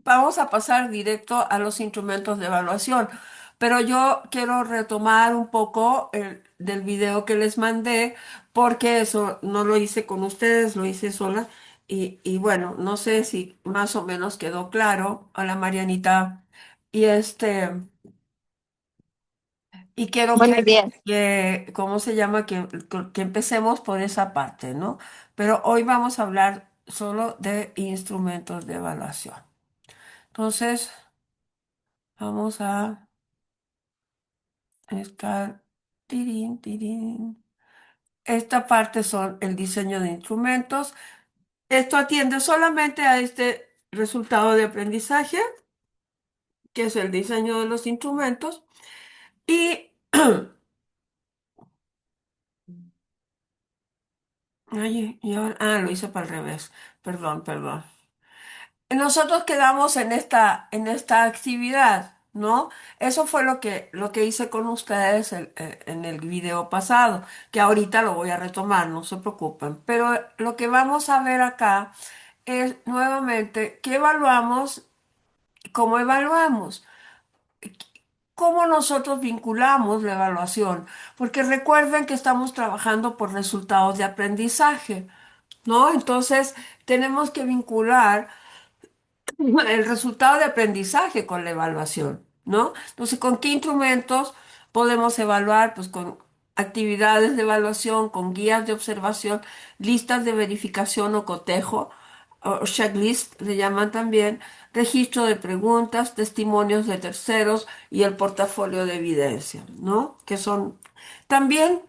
vamos a pasar directo a los instrumentos de evaluación, pero yo quiero retomar un poco del video que les mandé, porque eso no lo hice con ustedes, lo hice sola. Y bueno, no sé si más o menos quedó claro. Hola, Marianita. Y y quiero Buenos días. ¿cómo se llama? Que empecemos por esa parte, ¿no? Pero hoy vamos a hablar solo de instrumentos de evaluación. Entonces, vamos a estar... tirín, tirín. Esta parte son el diseño de instrumentos. Esto atiende solamente a este resultado de aprendizaje, que es el diseño de los instrumentos. Y, ay, y ahora, lo hice para el revés. Perdón, perdón. Nosotros quedamos en esta actividad, ¿no? Eso fue lo que hice con ustedes en el video pasado, que ahorita lo voy a retomar, no se preocupen. Pero lo que vamos a ver acá es nuevamente qué evaluamos, cómo evaluamos, cómo nosotros vinculamos la evaluación, porque recuerden que estamos trabajando por resultados de aprendizaje, ¿no? Entonces, tenemos que vincular el resultado de aprendizaje con la evaluación, ¿no? Entonces, ¿con qué instrumentos podemos evaluar? Pues con actividades de evaluación, con guías de observación, listas de verificación o cotejo, o checklist le llaman también, registro de preguntas, testimonios de terceros y el portafolio de evidencia, ¿no? Que son también,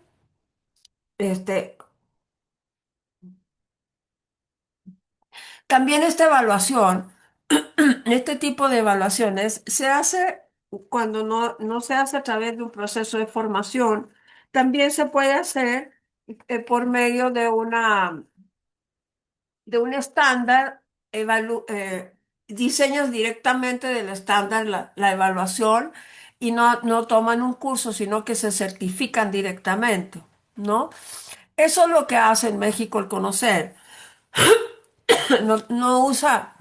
este, también esta evaluación. Este tipo de evaluaciones se hace cuando no se hace a través de un proceso de formación. También se puede hacer por medio de un estándar, diseñas directamente del estándar la evaluación y no toman un curso, sino que se certifican directamente, ¿no? Eso es lo que hace en México el Conocer. No usa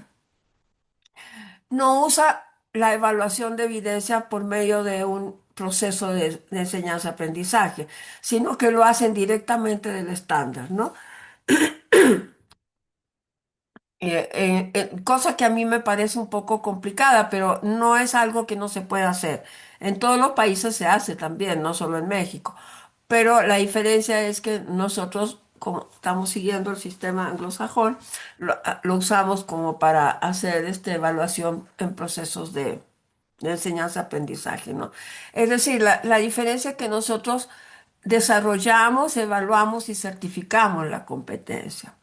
no usa la evaluación de evidencia por medio de un proceso de enseñanza-aprendizaje, sino que lo hacen directamente del estándar, ¿no? Cosa que a mí me parece un poco complicada, pero no es algo que no se pueda hacer. En todos los países se hace también, no solo en México. Pero la diferencia es que nosotros, como estamos siguiendo el sistema anglosajón, lo usamos como para hacer esta evaluación en procesos de enseñanza-aprendizaje, ¿no? Es decir, la diferencia es que nosotros desarrollamos, evaluamos y certificamos la competencia.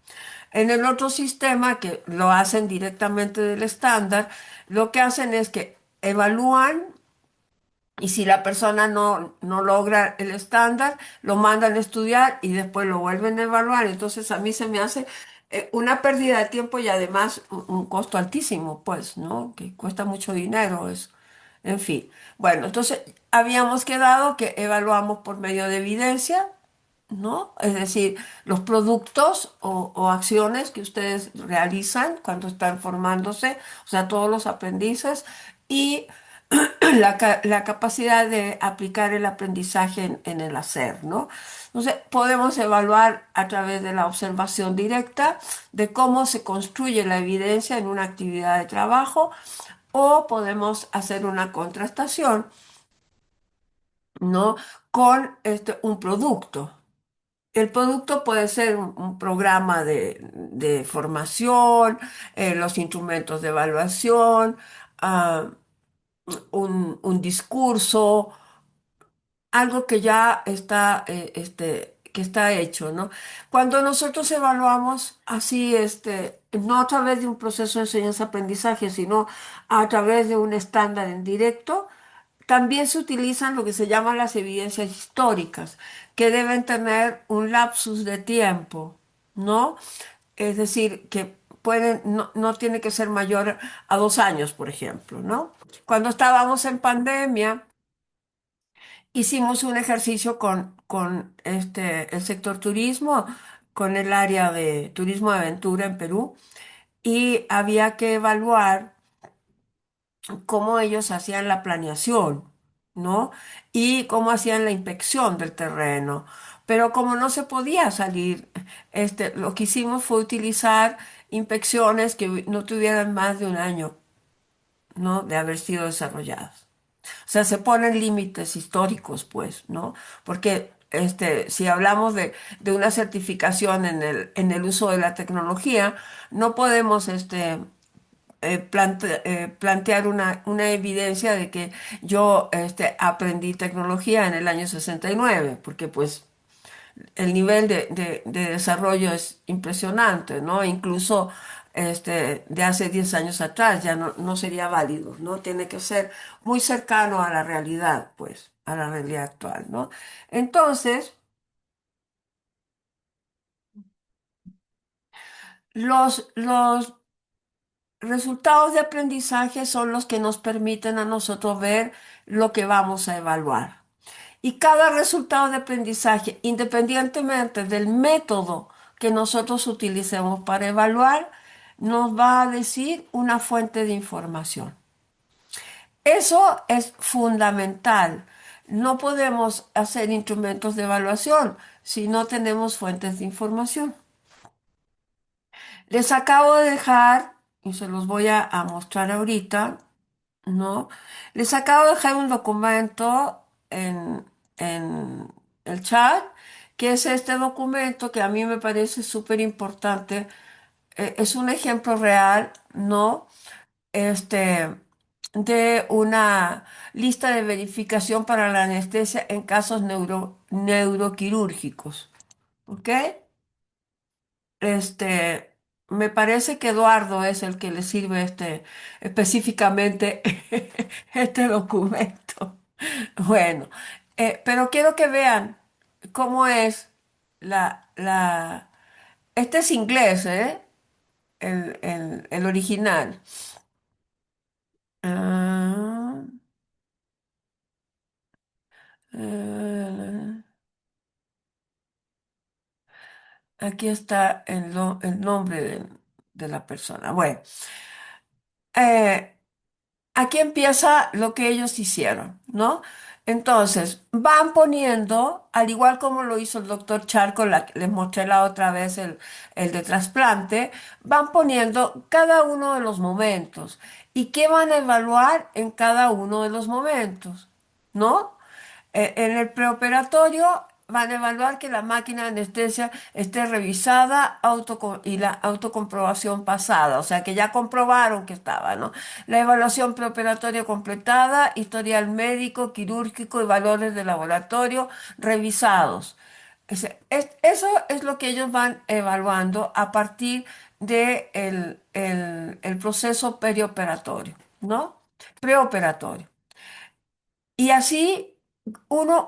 En el otro sistema, que lo hacen directamente del estándar, lo que hacen es que evalúan y si la persona no logra el estándar, lo mandan a estudiar y después lo vuelven a evaluar. Entonces a mí se me hace una pérdida de tiempo y además un costo altísimo, pues, ¿no? Que cuesta mucho dinero eso. En fin. Bueno, entonces habíamos quedado que evaluamos por medio de evidencia, ¿no? Es decir, los productos o acciones que ustedes realizan cuando están formándose, o sea, todos los aprendices y la capacidad de aplicar el aprendizaje en el hacer, ¿no? Entonces, podemos evaluar a través de la observación directa de cómo se construye la evidencia en una actividad de trabajo o podemos hacer una contrastación, ¿no? Con un producto. El producto puede ser un programa de formación, los instrumentos de evaluación, ah, un discurso, algo que ya está, que está hecho, ¿no? Cuando nosotros evaluamos así, no a través de un proceso de enseñanza-aprendizaje, sino a través de un estándar en directo, también se utilizan lo que se llaman las evidencias históricas, que deben tener un lapsus de tiempo, ¿no? Es decir, que no tiene que ser mayor a 2 años, por ejemplo, ¿no? Cuando estábamos en pandemia, hicimos un ejercicio con el sector turismo, con el área de turismo de aventura en Perú, y había que evaluar. cómo ellos hacían la planeación, ¿no? Y cómo hacían la inspección del terreno. Pero como no se podía salir, lo que hicimos fue utilizar inspecciones que no tuvieran más de un año, ¿no? De haber sido desarrolladas. O sea, se ponen límites históricos, pues, ¿no? Porque si hablamos de una certificación en el uso de la tecnología, no podemos plantear una evidencia de que yo aprendí tecnología en el año 69, porque pues el nivel de desarrollo es impresionante, ¿no? Incluso de hace 10 años atrás ya no sería válido, ¿no? Tiene que ser muy cercano a la realidad, pues, a la realidad actual, ¿no? Entonces, los resultados de aprendizaje son los que nos permiten a nosotros ver lo que vamos a evaluar. Y cada resultado de aprendizaje, independientemente del método que nosotros utilicemos para evaluar, nos va a decir una fuente de información. Eso es fundamental. No podemos hacer instrumentos de evaluación si no tenemos fuentes de información. Les acabo de dejar, y se los voy a mostrar ahorita, ¿no? Les acabo de dejar un documento en el chat, que es este documento que a mí me parece súper importante. Es un ejemplo real, ¿no? Este, de una lista de verificación para la anestesia en casos neuroquirúrgicos, ¿ok? Este, Me parece que Eduardo es el que le sirve específicamente este documento. Bueno, pero quiero que vean cómo es este es inglés, ¿eh? El original. Ah, eh, aquí está el nombre de la persona. Bueno, eh, aquí empieza lo que ellos hicieron, ¿no? Entonces, van poniendo, al igual como lo hizo el doctor Charco, les mostré la otra vez el de trasplante, van poniendo cada uno de los momentos y qué van a evaluar en cada uno de los momentos, ¿no? En el preoperatorio van a evaluar que la máquina de anestesia esté revisada y la autocomprobación pasada, o sea que ya comprobaron que estaba, ¿no? La evaluación preoperatoria completada, historial médico, quirúrgico y valores de laboratorio revisados. Eso es lo que ellos van evaluando a partir de el proceso perioperatorio, ¿no? Preoperatorio. Y así, uno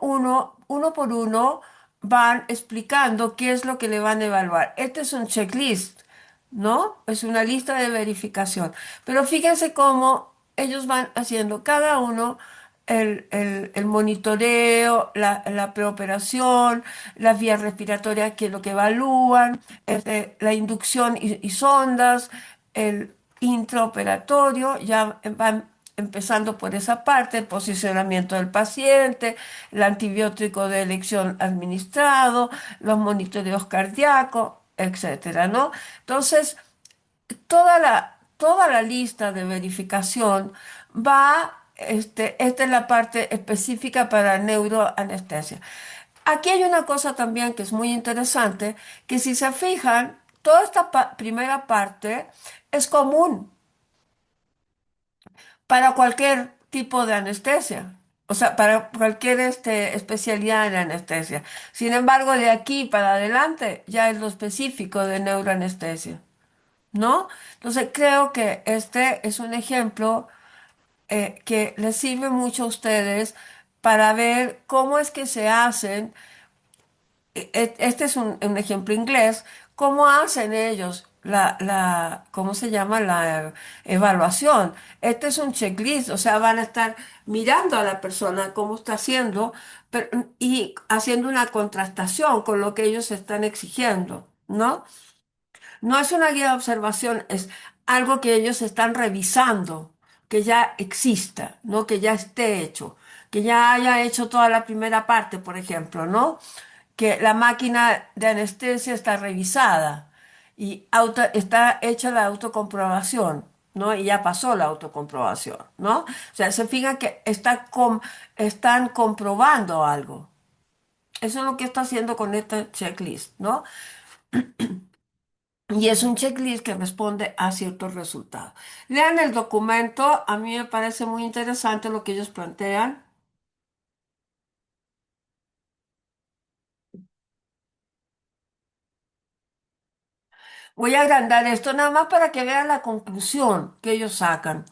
por uno, van explicando qué es lo que le van a evaluar. Este es un checklist, ¿no? Es una lista de verificación. Pero fíjense cómo ellos van haciendo cada uno el monitoreo, la preoperación, las vías respiratorias, que es lo que evalúan, la inducción y sondas, el intraoperatorio, ya van empezando por esa parte, el posicionamiento del paciente, el antibiótico de elección administrado, los monitoreos cardíacos, etcétera, ¿no? Entonces, toda la lista de verificación va, esta es la parte específica para neuroanestesia. Aquí hay una cosa también que es muy interesante, que si se fijan, toda esta primera parte es común para cualquier tipo de anestesia. O sea, para cualquier especialidad en anestesia. Sin embargo, de aquí para adelante ya es lo específico de neuroanestesia, ¿no? Entonces, creo que este es un ejemplo que les sirve mucho a ustedes para ver cómo es que se hacen. Este es un ejemplo inglés. ¿Cómo hacen ellos cómo se llama la evaluación? Este es un checklist, o sea, van a estar mirando a la persona cómo está haciendo y haciendo una contrastación con lo que ellos están exigiendo, ¿no? No es una guía de observación, es algo que ellos están revisando. que ya exista, ¿no? Que ya esté hecho, que ya haya hecho toda la primera parte, por ejemplo, ¿no? Que la máquina de anestesia está revisada y está hecha la autocomprobación, ¿no? Y ya pasó la autocomprobación, ¿no? O sea, se fija que están comprobando algo. Eso es lo que está haciendo con esta checklist, ¿no? Y es un checklist que responde a ciertos resultados. Lean el documento, a mí me parece muy interesante lo que ellos plantean. Voy a agrandar esto nada más para que vean la conclusión que ellos sacan,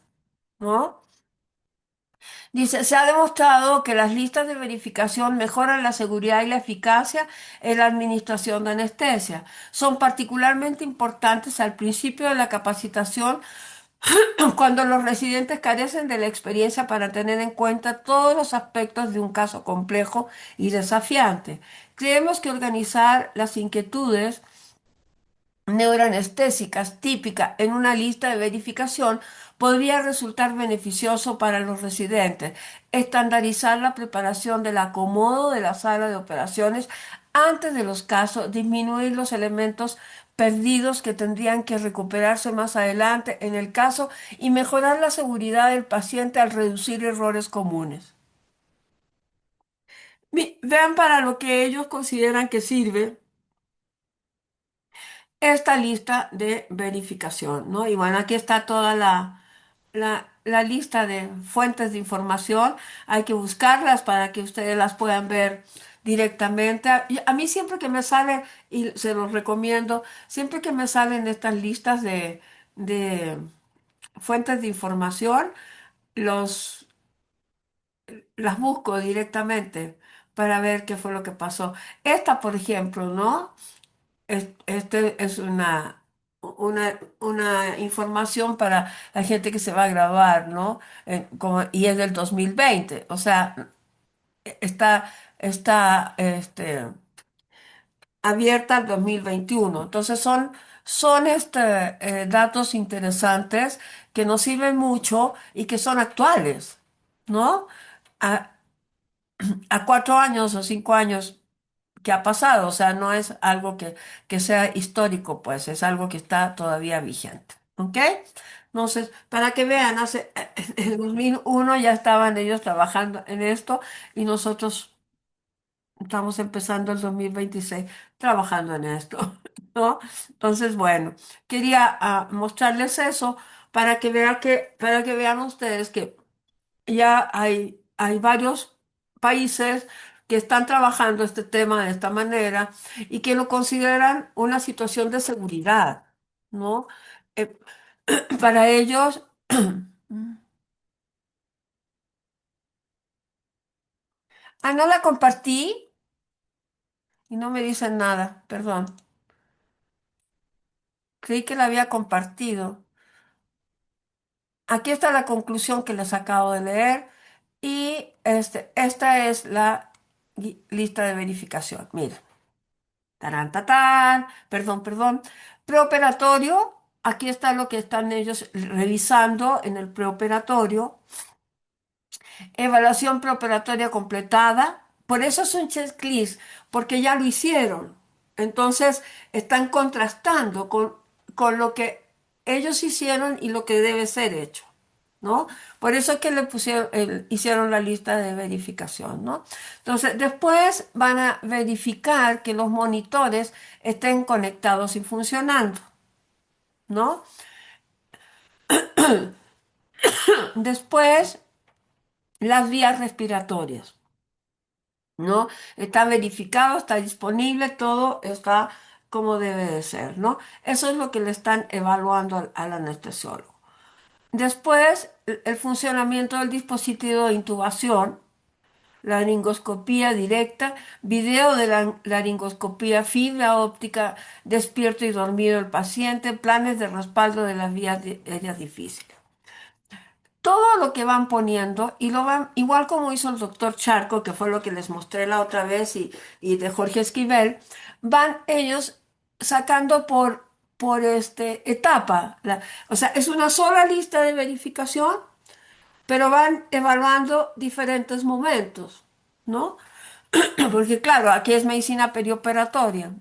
¿no? Dice, se ha demostrado que las listas de verificación mejoran la seguridad y la eficacia en la administración de anestesia. Son particularmente importantes al principio de la capacitación cuando los residentes carecen de la experiencia para tener en cuenta todos los aspectos de un caso complejo y desafiante. Creemos que organizar las inquietudes neuroanestésicas típicas en una lista de verificación podría resultar beneficioso para los residentes. Estandarizar la preparación del acomodo de la sala de operaciones antes de los casos, disminuir los elementos perdidos que tendrían que recuperarse más adelante en el caso y mejorar la seguridad del paciente al reducir errores comunes. Vean para lo que ellos consideran que sirve esta lista de verificación, ¿no? Y bueno, aquí está toda la lista de fuentes de información. Hay que buscarlas para que ustedes las puedan ver directamente. A mí siempre que me sale, y se los recomiendo, siempre que me salen estas listas de fuentes de información, los, las busco directamente para ver qué fue lo que pasó. Esta, por ejemplo, ¿no? Este es una información para la gente que se va a graduar, ¿no? Y es del 2020, o sea, está abierta al 2021. Entonces son datos interesantes que nos sirven mucho y que son actuales, ¿no? A, a 4 años o 5 años que ha pasado, o sea, no es algo que sea histórico, pues es algo que está todavía vigente, ¿ok? Entonces, para que vean, en el 2001 ya estaban ellos trabajando en esto y nosotros estamos empezando el 2026 trabajando en esto, ¿no? Entonces, bueno, quería mostrarles eso para que vean ustedes que ya hay varios países que están trabajando este tema de esta manera y que lo consideran una situación de seguridad, ¿no? Eh, para ellos, no la compartí y no me dicen nada, perdón. Creí que la había compartido. Aquí está la conclusión que les acabo de leer y esta es la lista de verificación. Mira. Tarán, tatán, perdón. Preoperatorio, aquí está lo que están ellos revisando en el preoperatorio. Evaluación preoperatoria completada. Por eso es un checklist, porque ya lo hicieron. Entonces, están contrastando con lo que ellos hicieron y lo que debe ser hecho, ¿no? Por eso es que le pusieron, hicieron la lista de verificación, ¿no? Entonces, después van a verificar que los monitores estén conectados y funcionando, ¿no? Después, las vías respiratorias, ¿no? Está verificado, está disponible, todo está como debe de ser, ¿no? Eso es lo que le están evaluando al anestesiólogo. Después, el funcionamiento del dispositivo de intubación, laringoscopía directa, video de la laringoscopía, fibra óptica, despierto y dormido el paciente, planes de respaldo de las vías aéreas difíciles. Todo lo que van poniendo, y lo van, igual como hizo el doctor Charco, que fue lo que les mostré la otra vez, y de Jorge Esquivel, van ellos sacando por etapa. O sea, es una sola lista de verificación pero van evaluando diferentes momentos, ¿no? Porque claro, aquí es medicina perioperatoria.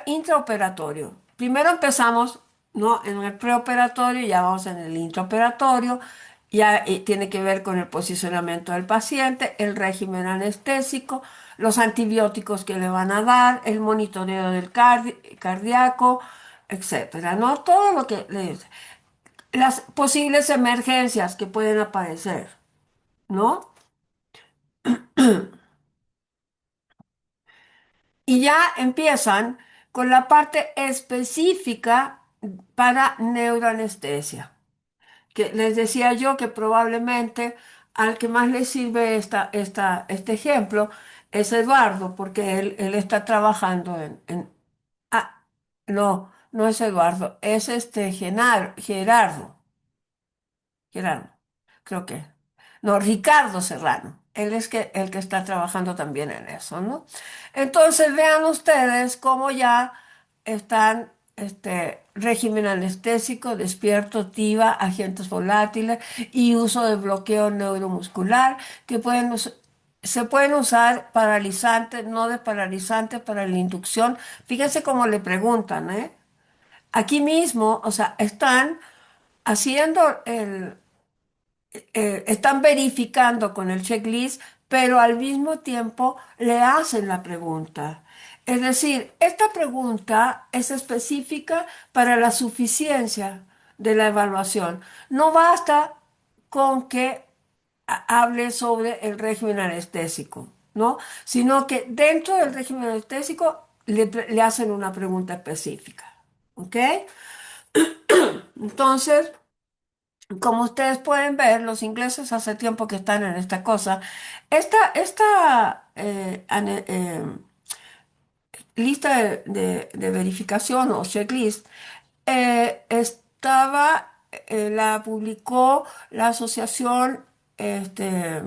Intraoperatorio. Primero empezamos, ¿no? En el preoperatorio, ya vamos en el intraoperatorio, ya tiene que ver con el posicionamiento del paciente, el régimen anestésico, los antibióticos que le van a dar, el monitoreo del cardíaco, etcétera, ¿no? Todo lo que las posibles emergencias que pueden aparecer, ¿no? Y ya empiezan con la parte específica para neuroanestesia, que les decía yo que probablemente al que más le sirve este ejemplo es Eduardo, porque él está trabajando Ah, no, no es Eduardo, es Gerardo. Gerardo, creo que. No, Ricardo Serrano. Él es el que está trabajando también en eso, ¿no? Entonces vean ustedes cómo ya están régimen anestésico, despierto, TIVA, agentes volátiles y uso de bloqueo neuromuscular que se pueden usar paralizantes, no desparalizantes para la inducción. Fíjense cómo le preguntan, ¿eh? Aquí mismo, o sea, están haciendo están verificando con el checklist, pero al mismo tiempo le hacen la pregunta. Es decir, esta pregunta es específica para la suficiencia de la evaluación. No basta con que hable sobre el régimen anestésico, ¿no? Sino que dentro del régimen anestésico le hacen una pregunta específica. ¿Ok? Entonces, como ustedes pueden ver, los ingleses hace tiempo que están en esta cosa. Esta lista de verificación o checklist la publicó la Asociación este,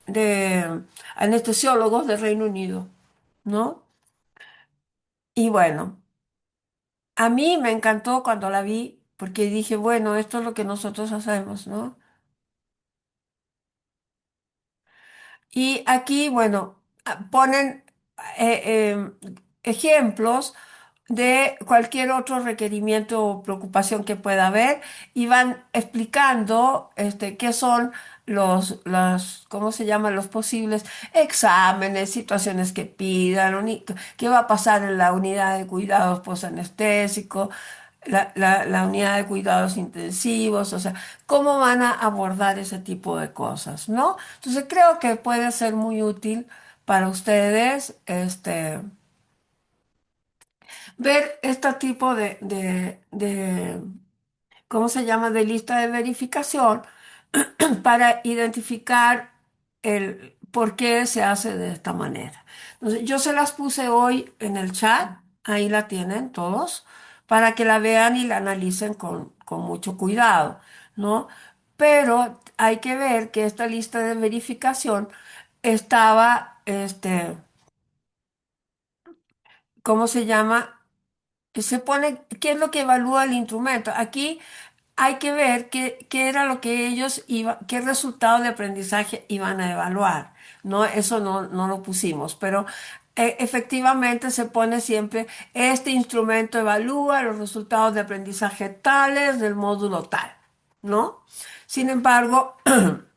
de Anestesiólogos del Reino Unido, ¿no? Y bueno, a mí me encantó cuando la vi porque dije, bueno, esto es lo que nosotros hacemos, ¿no? Y aquí, bueno, ponen ejemplos de cualquier otro requerimiento o preocupación que pueda haber y van explicando qué son ¿cómo se llaman? Los posibles exámenes, situaciones que pidan, qué va a pasar en la unidad de cuidados posanestésico, la unidad de cuidados intensivos, o sea, cómo van a abordar ese tipo de cosas, ¿no? Entonces creo que puede ser muy útil para ustedes, ver este tipo ¿cómo se llama? De lista de verificación para identificar el por qué se hace de esta manera. Entonces, yo se las puse hoy en el chat, ahí la tienen todos, para que la vean y la analicen con mucho cuidado, ¿no? Pero hay que ver que esta lista de verificación estaba, ¿cómo se llama? Se pone, ¿qué es lo que evalúa el instrumento? Aquí hay que ver qué era lo que ellos iban, qué resultado de aprendizaje iban a evaluar. No, eso no lo pusimos, pero efectivamente se pone siempre, este instrumento evalúa los resultados de aprendizaje tales del módulo tal, ¿no? Sin embargo,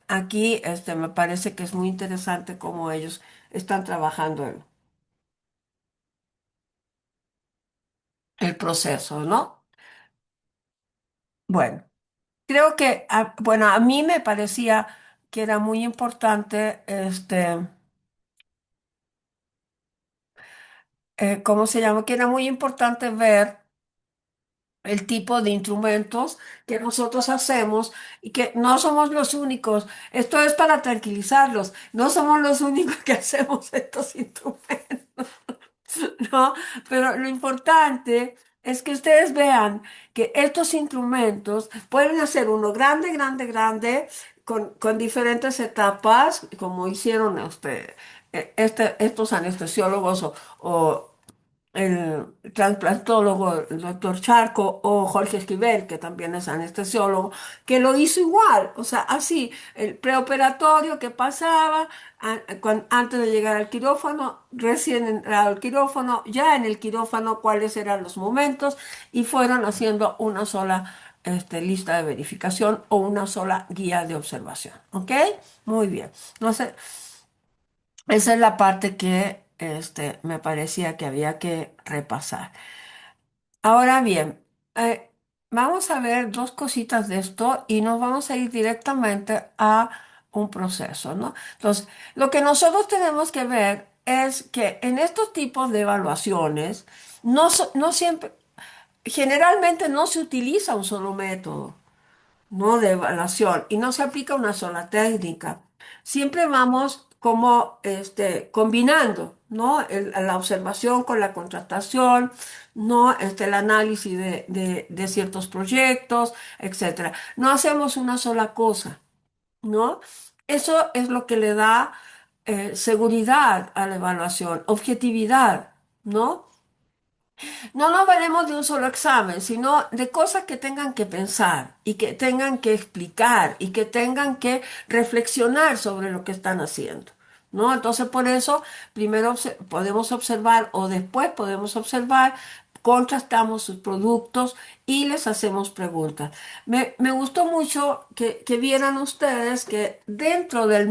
aquí me parece que es muy interesante cómo ellos están trabajando el proceso, ¿no? Bueno. Creo que, bueno, a mí me parecía que era muy importante, ¿cómo se llama? Que era muy importante ver el tipo de instrumentos que nosotros hacemos y que no somos los únicos. Esto es para tranquilizarlos. No somos los únicos que hacemos estos instrumentos. ¿No? Pero lo importante es que ustedes vean que estos instrumentos pueden hacer uno grande, grande, grande, con diferentes etapas, como hicieron estos anestesiólogos el trasplantólogo, el doctor Charco, o Jorge Esquivel, que también es anestesiólogo, que lo hizo igual, o sea, así, el preoperatorio que pasaba antes de llegar al quirófano, recién entrado al quirófano, ya en el quirófano, cuáles eran los momentos, y fueron haciendo una sola lista de verificación o una sola guía de observación, ¿ok? Muy bien. Entonces, esa es la parte que me parecía que había que repasar. Ahora bien, eh, vamos a ver dos cositas de esto y nos vamos a ir directamente a un proceso, ¿no? Entonces, lo que nosotros tenemos que ver es que en estos tipos de evaluaciones, no siempre, generalmente no se utiliza un solo método. ¿No? De evaluación y no se aplica una sola técnica. Siempre vamos como combinando, ¿no? La observación con la contratación, ¿no? El análisis de ciertos proyectos, etcétera. No hacemos una sola cosa, ¿no? Eso es lo que le da seguridad a la evaluación, objetividad, ¿no? No nos veremos de un solo examen, sino de cosas que tengan que pensar y que tengan que explicar y que tengan que reflexionar sobre lo que están haciendo, ¿no? Entonces, por eso, primero podemos observar o después podemos observar, contrastamos sus productos y les hacemos preguntas. Me gustó mucho que vieran ustedes que dentro de la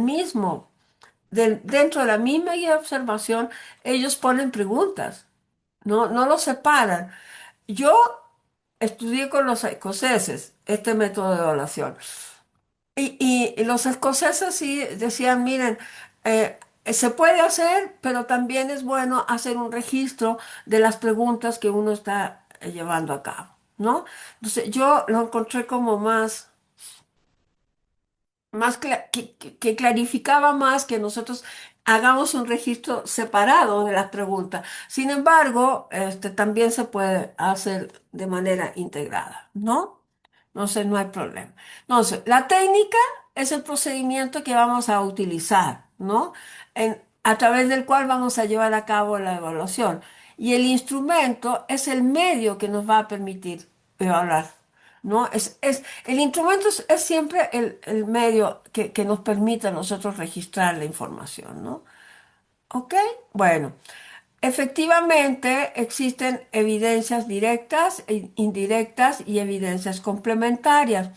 misma guía de observación, ellos ponen preguntas. No lo separan. Yo estudié con los escoceses este método de evaluación. Y los escoceses sí decían, miren, se puede hacer, pero también es bueno hacer un registro de las preguntas que uno está llevando a cabo, ¿no? Entonces yo lo encontré como que clarificaba más que nosotros hagamos un registro separado de las preguntas. Sin embargo, también se puede hacer de manera integrada, ¿no? Entonces no hay problema. Entonces, la técnica es el procedimiento que vamos a utilizar, ¿no? A través del cual vamos a llevar a cabo la evaluación. Y el instrumento es el medio que nos va a permitir evaluar. ¿No? El instrumento es siempre el medio que nos permite a nosotros registrar la información, ¿no? ¿Ok? Bueno, efectivamente existen evidencias directas e indirectas y evidencias complementarias.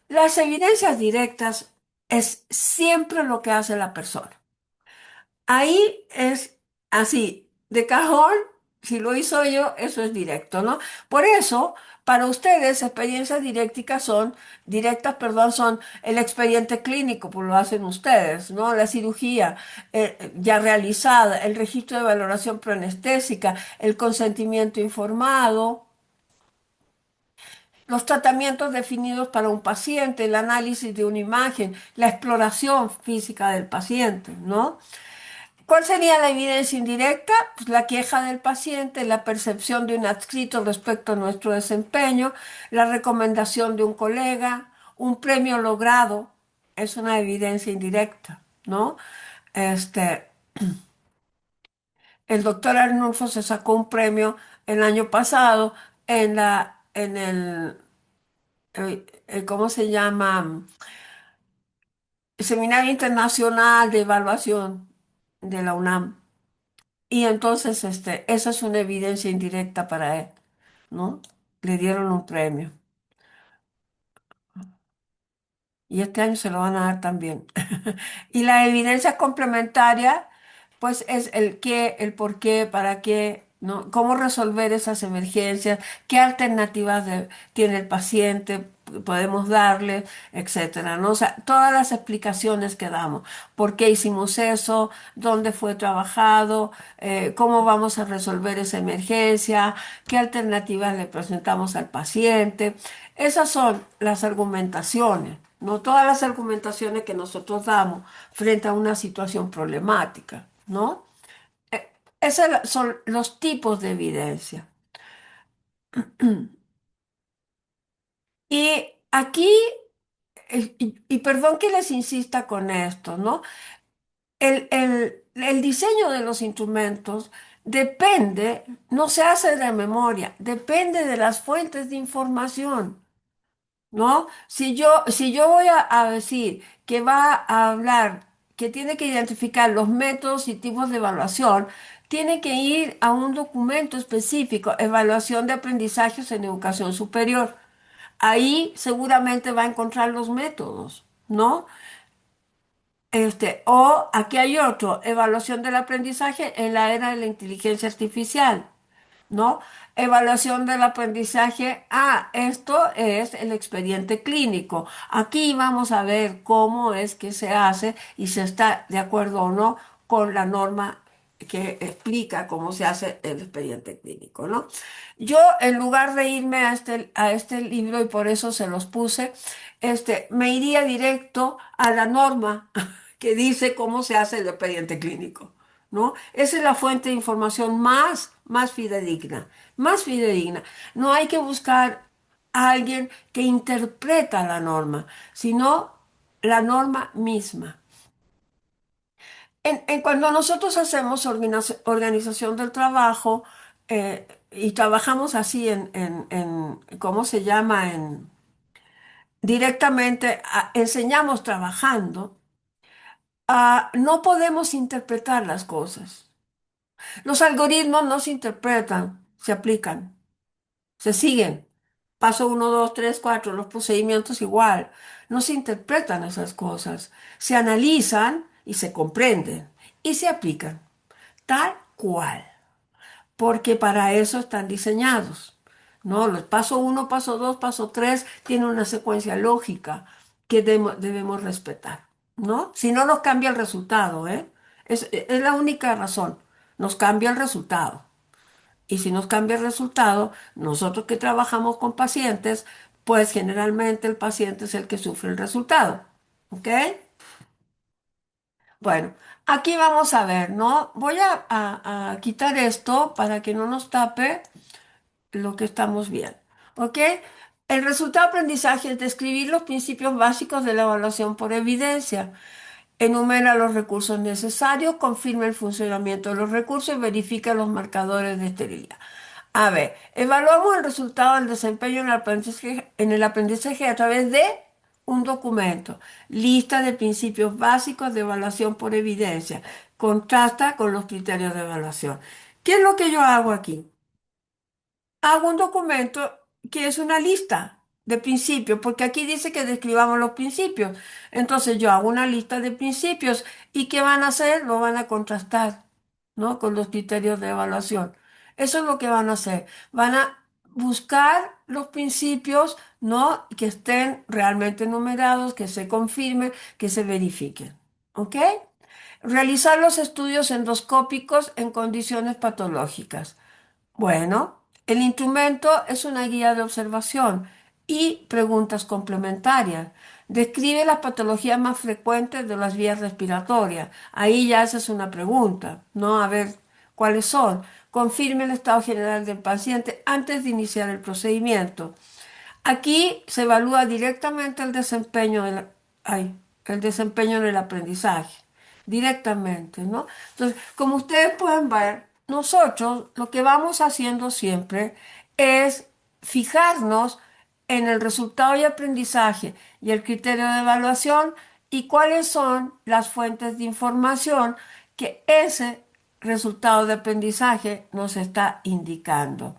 Las evidencias directas es siempre lo que hace la persona. Ahí es así, de cajón, si lo hizo yo, eso es directo, ¿no? Por eso, para ustedes, experiencias directas, perdón, son el expediente clínico, pues lo hacen ustedes, ¿no? La cirugía ya realizada, el registro de valoración proanestésica, el consentimiento informado, los tratamientos definidos para un paciente, el análisis de una imagen, la exploración física del paciente, ¿no? ¿Cuál sería la evidencia indirecta? Pues la queja del paciente, la percepción de un adscrito respecto a nuestro desempeño, la recomendación de un colega, un premio logrado, es una evidencia indirecta, ¿no? Este, el doctor Arnulfo se sacó un premio el año pasado en ¿cómo se llama? Seminario Internacional de Evaluación de la UNAM. Y entonces, esa es una evidencia indirecta para él, ¿no? Le dieron un premio. Y este año se lo van a dar también. Y la evidencia complementaria, pues es el qué, el por qué, para qué, ¿no? Cómo resolver esas emergencias, qué alternativas tiene el paciente, podemos darle, etcétera, ¿no? O sea, todas las explicaciones que damos. ¿Por qué hicimos eso? ¿Dónde fue trabajado? ¿Cómo vamos a resolver esa emergencia? ¿Qué alternativas le presentamos al paciente? Esas son las argumentaciones, no todas las argumentaciones que nosotros damos frente a una situación problemática, ¿no? Esos son los tipos de evidencia. Y aquí, y perdón que les insista con esto, ¿no? El diseño de los instrumentos depende, no se hace de memoria, depende de las fuentes de información. ¿No? Si yo voy a decir que va a hablar, que tiene que identificar los métodos y tipos de evaluación, tiene que ir a un documento específico, evaluación de aprendizajes en educación superior. Ahí seguramente va a encontrar los métodos, ¿no? O aquí hay otro, evaluación del aprendizaje en la era de la inteligencia artificial. ¿No? Evaluación del aprendizaje. Ah, esto es el expediente clínico. Aquí vamos a ver cómo es que se hace y si está de acuerdo o no con la norma que explica cómo se hace el expediente clínico, ¿no? Yo, en lugar de irme a este libro, y por eso se los puse, me iría directo a la norma que dice cómo se hace el expediente clínico. ¿No? Esa es la fuente de información más fidedigna, más fidedigna. No hay que buscar a alguien que interpreta la norma, sino la norma misma. Cuando nosotros hacemos organización del trabajo y trabajamos así ¿cómo se llama? Directamente, enseñamos trabajando, no podemos interpretar las cosas. Los algoritmos no se interpretan, se aplican, se siguen. Paso uno, 2, 3, 4, los procedimientos igual. No se interpretan esas cosas, se analizan y se comprenden y se aplican, tal cual, porque para eso están diseñados. ¿No? Los paso uno, paso 2, paso 3 tienen una secuencia lógica que debemos respetar, ¿no? Si no nos cambia el resultado, ¿eh? Es la única razón, nos cambia el resultado. Y si nos cambia el resultado, nosotros que trabajamos con pacientes, pues generalmente el paciente es el que sufre el resultado. ¿Ok? Bueno, aquí vamos a ver, ¿no? Voy a quitar esto para que no nos tape lo que estamos viendo. ¿Ok? El resultado de aprendizaje es describir los principios básicos de la evaluación por evidencia. Enumera los recursos necesarios, confirma el funcionamiento de los recursos y verifica los marcadores de esterilidad. A ver, evaluamos el resultado del desempeño en el aprendizaje a través de un documento, lista de principios básicos de evaluación por evidencia, contrasta con los criterios de evaluación. ¿Qué es lo que yo hago aquí? Hago un documento que es una lista de principios, porque aquí dice que describamos los principios. Entonces yo hago una lista de principios y ¿qué van a hacer? Lo van a contrastar, ¿no? Con los criterios de evaluación. Eso es lo que van a hacer. Van a buscar los principios, ¿no? Que estén realmente numerados, que se confirmen, que se verifiquen. ¿Ok? Realizar los estudios endoscópicos en condiciones patológicas. Bueno, el instrumento es una guía de observación y preguntas complementarias. Describe las patologías más frecuentes de las vías respiratorias. Ahí ya haces una pregunta, ¿no? A ver cuáles son. Confirme el estado general del paciente antes de iniciar el procedimiento. Aquí se evalúa directamente el desempeño en el aprendizaje, directamente, ¿no? Entonces, como ustedes pueden ver, nosotros lo que vamos haciendo siempre es fijarnos en el resultado de aprendizaje y el criterio de evaluación y cuáles son las fuentes de información que ese resultado de aprendizaje nos está indicando.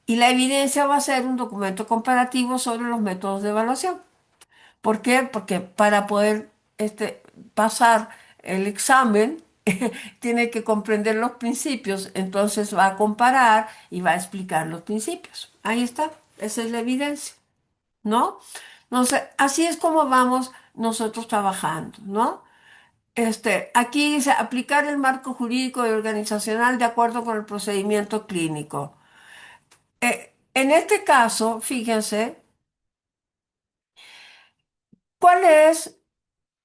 Y la evidencia va a ser un documento comparativo sobre los métodos de evaluación. ¿Por qué? Porque para poder pasar el examen, tiene que comprender los principios, entonces va a comparar y va a explicar los principios. Ahí está, esa es la evidencia, ¿no? Entonces, así es como vamos nosotros trabajando, ¿no? Aquí dice aplicar el marco jurídico y organizacional de acuerdo con el procedimiento clínico. En este caso, fíjense, ¿cuál es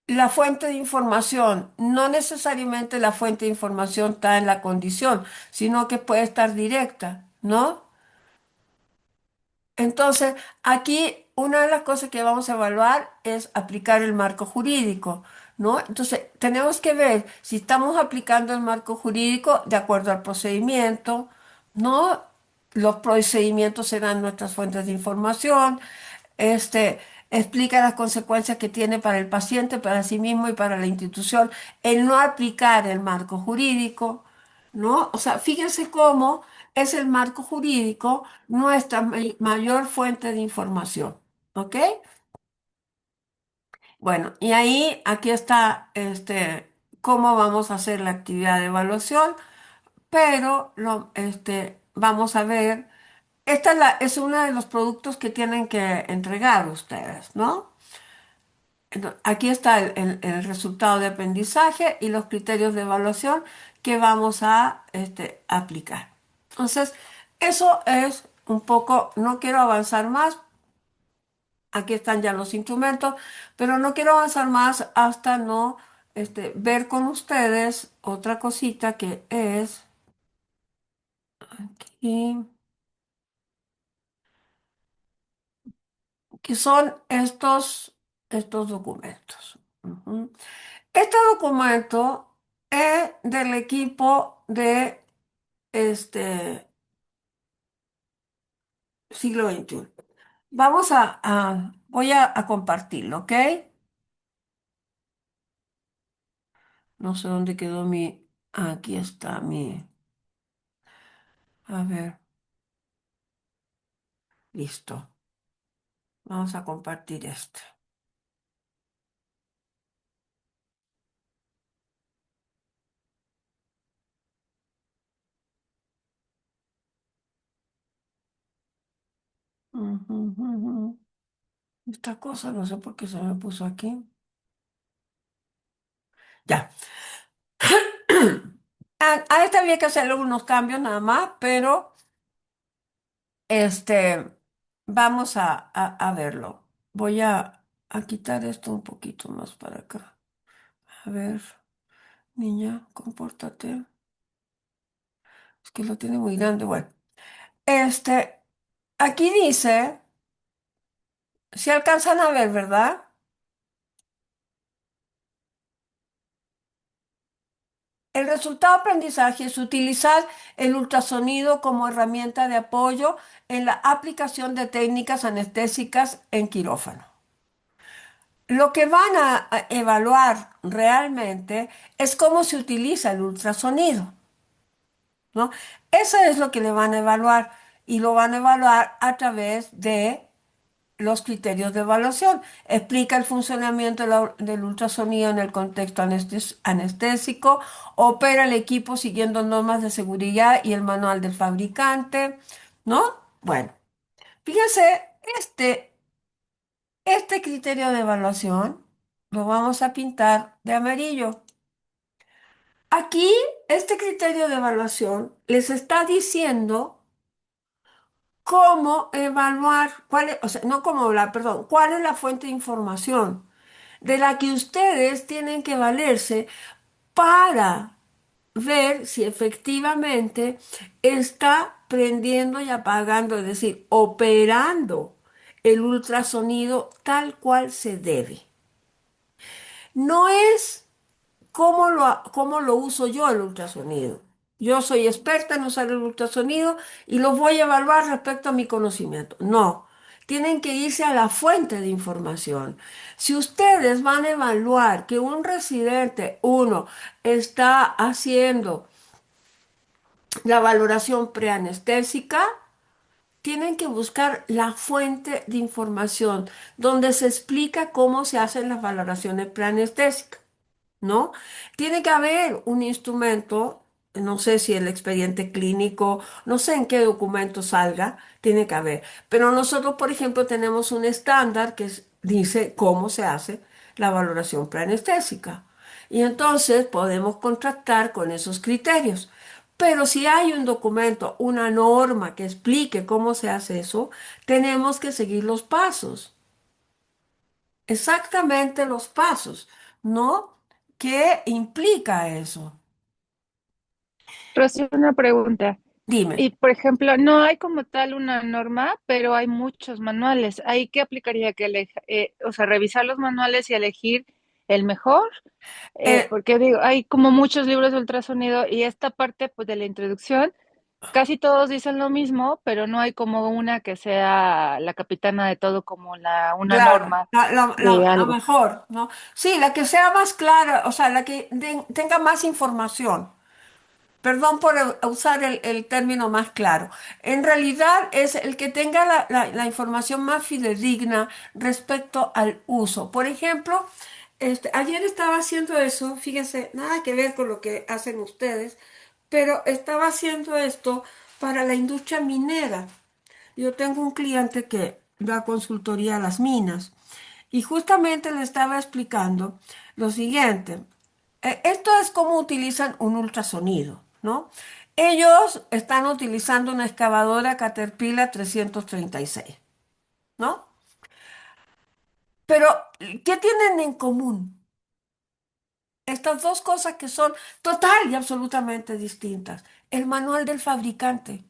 la fuente de información? No necesariamente la fuente de información está en la condición, sino que puede estar directa, ¿no? Entonces, aquí una de las cosas que vamos a evaluar es aplicar el marco jurídico, ¿no? Entonces, tenemos que ver si estamos aplicando el marco jurídico de acuerdo al procedimiento, ¿no? Los procedimientos serán nuestras fuentes de información, este, explica las consecuencias que tiene para el paciente, para sí mismo y para la institución el no aplicar el marco jurídico, ¿no? O sea, fíjense cómo es el marco jurídico nuestra mayor fuente de información, ¿ok? Bueno, y ahí, aquí está, cómo vamos a hacer la actividad de evaluación, pero vamos a ver, es uno de los productos que tienen que entregar ustedes, ¿no? Aquí está el resultado de aprendizaje y los criterios de evaluación que vamos a aplicar. Entonces, eso es un poco, no quiero avanzar más, aquí están ya los instrumentos, pero no quiero avanzar más hasta no ver con ustedes otra cosita que es aquí, que son estos documentos. Ujú. Este documento es del equipo de siglo XXI. Voy a compartirlo, ¿ok? No sé dónde quedó aquí está a ver, listo. Vamos a compartir esto. Ujú, ujú. Esta cosa, no sé por qué se me puso aquí. Ya. A este había que hacerle unos cambios nada más, pero este, vamos a verlo. Voy a quitar esto un poquito más para acá. A ver, niña, compórtate. Es que lo tiene muy grande. Bueno, este, aquí dice, si alcanzan a ver, ¿verdad? El resultado de aprendizaje es utilizar el ultrasonido como herramienta de apoyo en la aplicación de técnicas anestésicas en quirófano. Lo que van a evaluar realmente es cómo se utiliza el ultrasonido, ¿no? Eso es lo que le van a evaluar y lo van a evaluar a través de los criterios de evaluación. Explica el funcionamiento del ultrasonido en el contexto anestésico. Opera el equipo siguiendo normas de seguridad y el manual del fabricante, ¿no? Bueno, fíjense, este criterio de evaluación lo vamos a pintar de amarillo. Aquí, este criterio de evaluación les está diciendo cómo evaluar, o sea, no cómo hablar, perdón, cuál es la fuente de información de la que ustedes tienen que valerse para ver si efectivamente está prendiendo y apagando, es decir, operando el ultrasonido tal cual se debe. No es cómo lo uso yo el ultrasonido. Yo soy experta en usar el ultrasonido y los voy a evaluar respecto a mi conocimiento. No, tienen que irse a la fuente de información. Si ustedes van a evaluar que un residente, uno, está haciendo la valoración preanestésica, tienen que buscar la fuente de información donde se explica cómo se hacen las valoraciones preanestésicas. ¿No? Tiene que haber un instrumento, no sé si el expediente clínico, no sé en qué documento salga, tiene que haber. Pero nosotros, por ejemplo, tenemos un estándar que dice cómo se hace la valoración preanestésica. Y entonces podemos contrastar con esos criterios. Pero si hay un documento, una norma que explique cómo se hace eso, tenemos que seguir los pasos, exactamente los pasos, ¿no? ¿Qué implica eso? Rocío, una pregunta. Dime. Y por ejemplo, no hay como tal una norma, pero hay muchos manuales. ¿Ahí qué aplicaría que o sea, revisar los manuales y elegir el mejor, Eh, porque digo, hay como muchos libros de ultrasonido y esta parte pues de la introducción, casi todos dicen lo mismo, pero no hay como una que sea la capitana de todo, como una claro, norma de la algo. mejor, ¿no? Sí, la que sea más clara, o sea, la que tenga más información. Perdón por usar el término más claro. En realidad es el que tenga la información más fidedigna respecto al uso. Por ejemplo, ayer estaba haciendo eso, fíjense, nada que ver con lo que hacen ustedes, pero estaba haciendo esto para la industria minera. Yo tengo un cliente que da consultoría a las minas y justamente le estaba explicando lo siguiente. Esto es cómo utilizan un ultrasonido, ¿no? Ellos están utilizando una excavadora Caterpillar 336, ¿no? Pero, ¿qué tienen en común? Estas dos cosas que son total y absolutamente distintas. El manual del fabricante.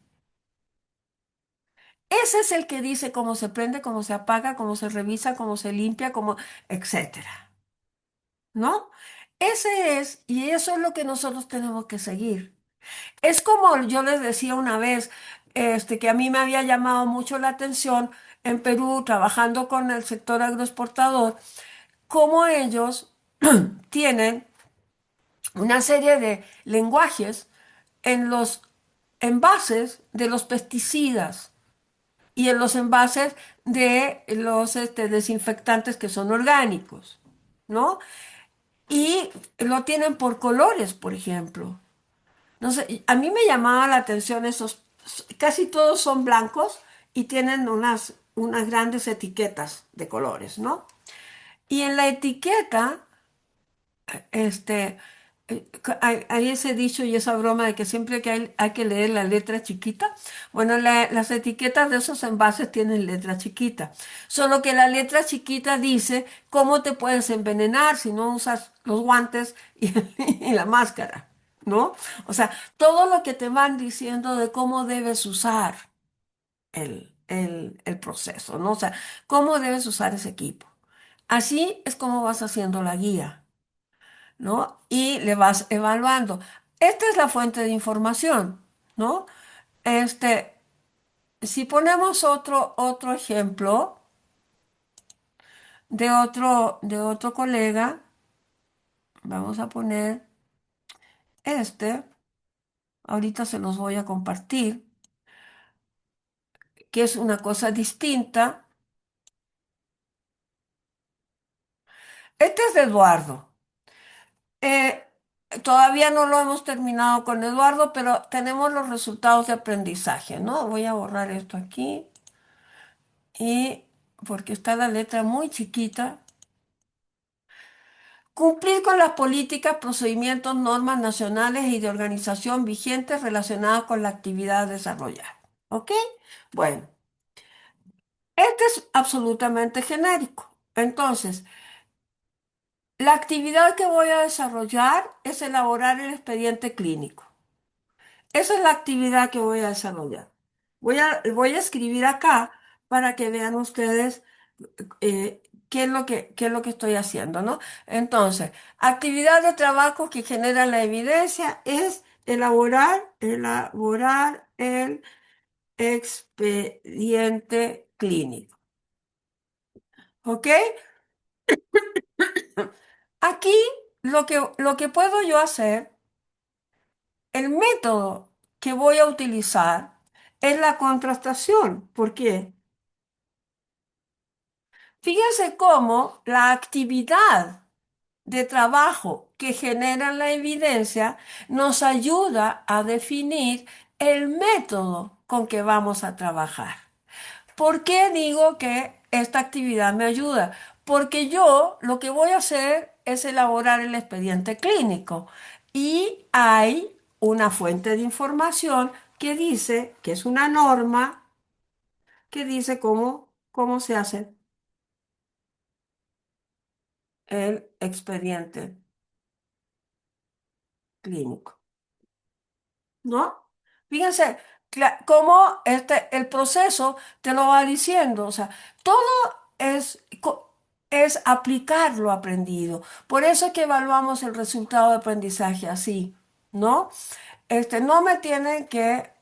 Ese es el que dice cómo se prende, cómo se apaga, cómo se revisa, cómo se limpia, cómo, etcétera, ¿no? Ese es, y eso es lo que nosotros tenemos que seguir. Es como yo les decía una vez, que a mí me había llamado mucho la atención en Perú, trabajando con el sector agroexportador, cómo ellos tienen una serie de lenguajes en los envases de los pesticidas y en los envases de los desinfectantes que son orgánicos, ¿no? Y lo tienen por colores, por ejemplo. No sé, a mí me llamaba la atención esos, casi todos son blancos y tienen unas grandes etiquetas de colores, ¿no? Y en la etiqueta, este, hay ese dicho y esa broma de que siempre que hay que leer la letra chiquita. Bueno, las etiquetas de esos envases tienen letra chiquita. Solo que la letra chiquita dice cómo te puedes envenenar si no usas los guantes y, y la máscara, ¿no? O sea, todo lo que te van diciendo de cómo debes usar el proceso, ¿no? O sea, cómo debes usar ese equipo. Así es como vas haciendo la guía, ¿no? Y le vas evaluando. Esta es la fuente de información, ¿no? Este, si ponemos otro ejemplo de otro colega, vamos a poner este, ahorita se los voy a compartir, que es una cosa distinta. Este es de Eduardo. Eh, Todavía no lo hemos terminado con Eduardo, pero tenemos los resultados de aprendizaje, ¿no? Voy a borrar esto aquí y porque está la letra muy chiquita. Cumplir con las políticas, procedimientos, normas nacionales y de organización vigentes relacionadas con la actividad a desarrollar. ¿Ok? Bueno, este es absolutamente genérico. Entonces, la actividad que voy a desarrollar es elaborar el expediente clínico. Esa es la actividad que voy a desarrollar. Voy a escribir acá para que vean ustedes qué es lo que estoy haciendo, ¿no? Entonces, actividad de trabajo que genera la evidencia es elaborar el expediente clínico. ¿Ok? Aquí lo que puedo yo hacer, el método que voy a utilizar es la contrastación. ¿Por qué? Fíjense cómo la actividad de trabajo que genera la evidencia nos ayuda a definir el método con que vamos a trabajar. ¿Por qué digo que esta actividad me ayuda? Porque yo lo que voy a hacer es elaborar el expediente clínico y hay una fuente de información que dice, que es una norma, que dice cómo se hace el expediente clínico, ¿no? Fíjense cómo el proceso te lo va diciendo, o sea, todo es, es aplicar lo aprendido. Por eso es que evaluamos el resultado de aprendizaje así, ¿no? No me tienen que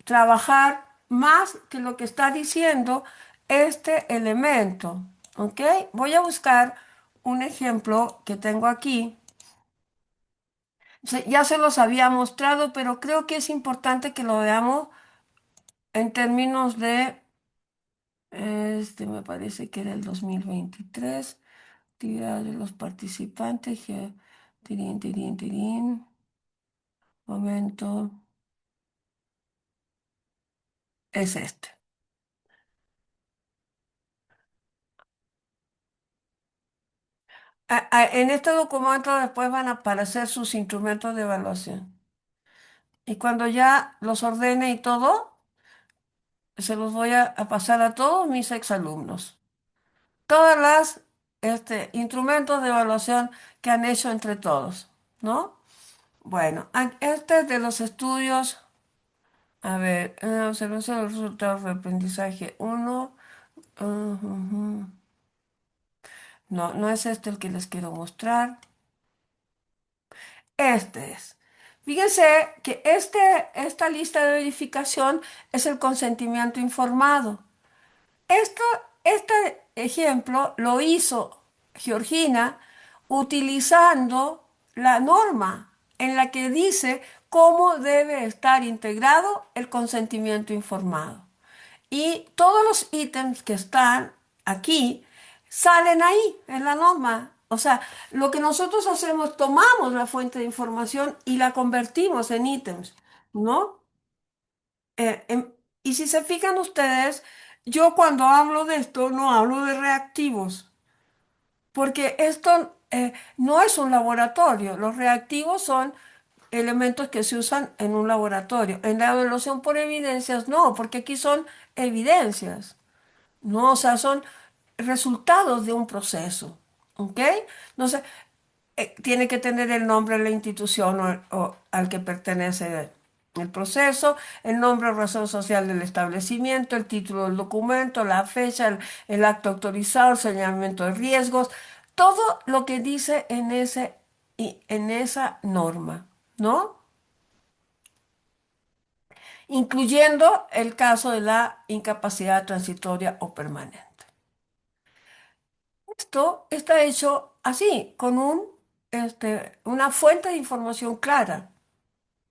trabajar más que lo que está diciendo este elemento, ¿ok? Voy a buscar un ejemplo que tengo aquí. Ya se los había mostrado, pero creo que es importante que lo veamos en términos de, me parece que era el 2023, actividad de los participantes, tirín, tirín, tirín, momento, es este. En este documento después van a aparecer sus instrumentos de evaluación. Y cuando ya los ordene y todo, se los voy a pasar a todos mis exalumnos. Todas las instrumentos de evaluación que han hecho entre todos, ¿no? Bueno, este es de los estudios, a ver, observación de los resultados de aprendizaje uno. No, no es este el que les quiero mostrar. Este es. Fíjense que esta lista de verificación es el consentimiento informado. Esto, este ejemplo lo hizo Georgina utilizando la norma en la que dice cómo debe estar integrado el consentimiento informado. Y todos los ítems que están aquí salen ahí en la norma. O sea, lo que nosotros hacemos, tomamos la fuente de información y la convertimos en ítems, ¿no? Eh, em- y si se fijan ustedes, yo cuando hablo de esto no hablo de reactivos, porque esto no es un laboratorio. Los reactivos son elementos que se usan en un laboratorio. En la evaluación por evidencias no, porque aquí son evidencias. No, o sea, son resultados de un proceso, ¿ok? No sé, tiene que tener el nombre de la institución o al que pertenece el proceso, el nombre o razón social del establecimiento, el título del documento, la fecha, el acto autorizado, el señalamiento de riesgos, todo lo que dice en esa norma, ¿no? Incluyendo el caso de la incapacidad transitoria o permanente. Esto está hecho así, con una fuente de información clara,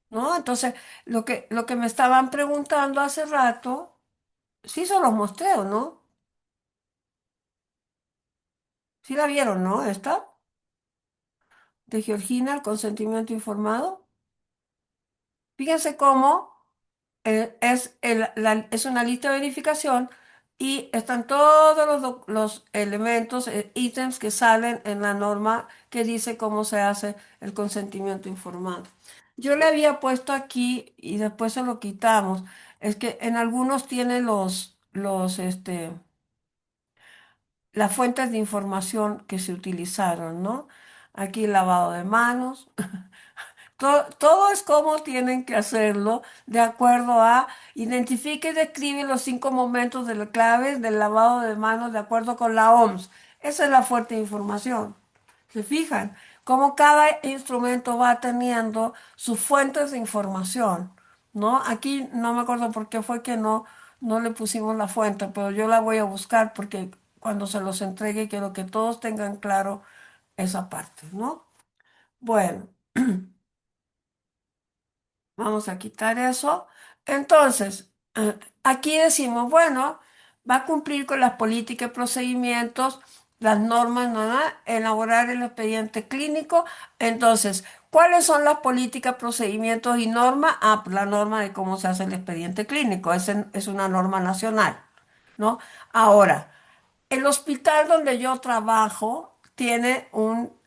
¿no? Entonces, lo que me estaban preguntando hace rato, sí se los mostré, ¿o no? ¿Sí la vieron, no? Esta, de Georgina, el consentimiento informado. Fíjense cómo es una lista de verificación y están todos los elementos, ítems que salen en la norma que dice cómo se hace el consentimiento informado. Yo le había puesto aquí y después se lo quitamos. Es que en algunos tiene las fuentes de información que se utilizaron, ¿no? Aquí lavado de manos. Todo es como tienen que hacerlo de acuerdo a identifique y describe los 5 momentos de la clave del lavado de manos de acuerdo con la OMS. Esa es la fuerte información. ¿Se fijan? Cómo cada instrumento va teniendo sus fuentes de información, ¿no? Aquí no me acuerdo por qué fue que no le pusimos la fuente, pero yo la voy a buscar porque cuando se los entregue quiero que todos tengan claro esa parte, ¿no? Bueno. Vamos a quitar eso. Entonces, aquí decimos, bueno, va a cumplir con las políticas y procedimientos, las normas, ¿no? Elaborar el expediente clínico. Entonces, ¿cuáles son las políticas, procedimientos y normas? Ah, pues la norma de cómo se hace el expediente clínico. Es una norma nacional, ¿no? Ahora, el hospital donde yo trabajo tiene un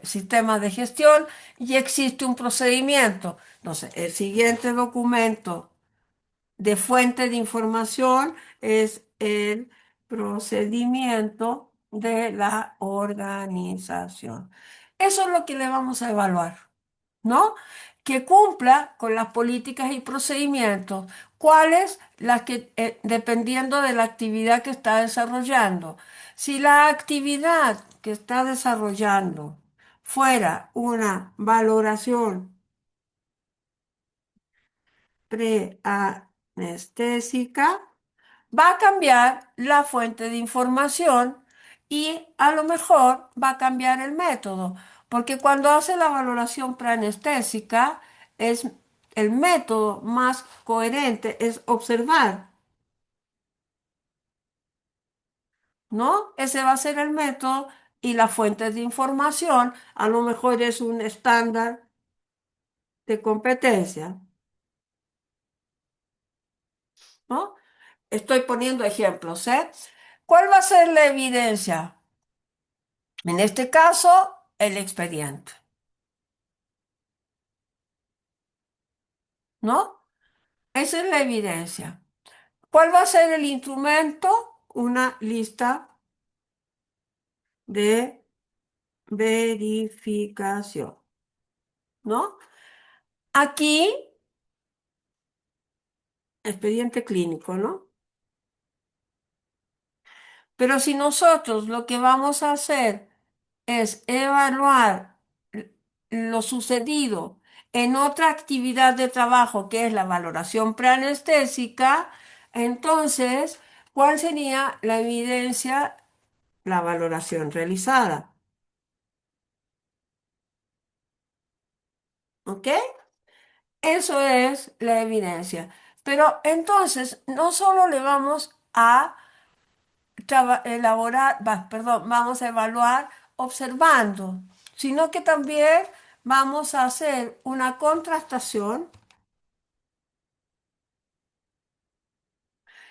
sistema de gestión y existe un procedimiento. Entonces, el siguiente documento de fuente de información es el procedimiento de la organización. Eso es lo que le vamos a evaluar, ¿no? Que cumpla con las políticas y procedimientos. ¿Cuáles? Las que, dependiendo de la actividad que está desarrollando. Si la actividad que está desarrollando fuera una valoración preanestésica, va a cambiar la fuente de información y a lo mejor va a cambiar el método, porque cuando hace la valoración preanestésica es el método más coherente es observar, ¿no? Ese va a ser el método y la fuente de información a lo mejor es un estándar de competencia, ¿no? Estoy poniendo ejemplos, ¿eh? ¿Cuál va a ser la evidencia? En este caso, el expediente, ¿no? Esa es la evidencia. ¿Cuál va a ser el instrumento? Una lista de verificación, ¿no? Aquí, expediente clínico, ¿no? Pero si nosotros lo que vamos a hacer es evaluar lo sucedido en otra actividad de trabajo, que es la valoración preanestésica, entonces, ¿cuál sería la evidencia? La valoración realizada. ¿Ok? Eso es la evidencia. Pero entonces, no solo le vamos a elaborar, perdón, vamos a evaluar observando, sino que también vamos a hacer una contrastación.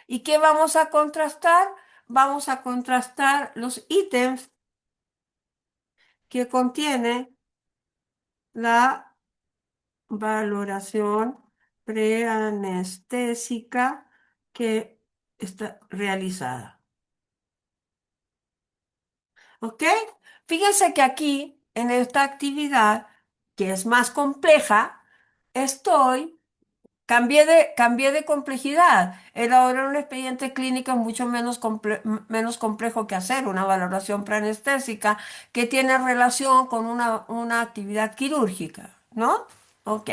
¿Y qué vamos a contrastar? Vamos a contrastar los ítems que contiene la valoración preanestésica que está realizada. ¿Ok? Fíjense que aquí, en esta actividad, que es más compleja, estoy, cambié de complejidad. Elaborar un expediente clínico es mucho menos complejo que hacer una valoración preanestésica que tiene relación con una actividad quirúrgica, ¿no? Ok.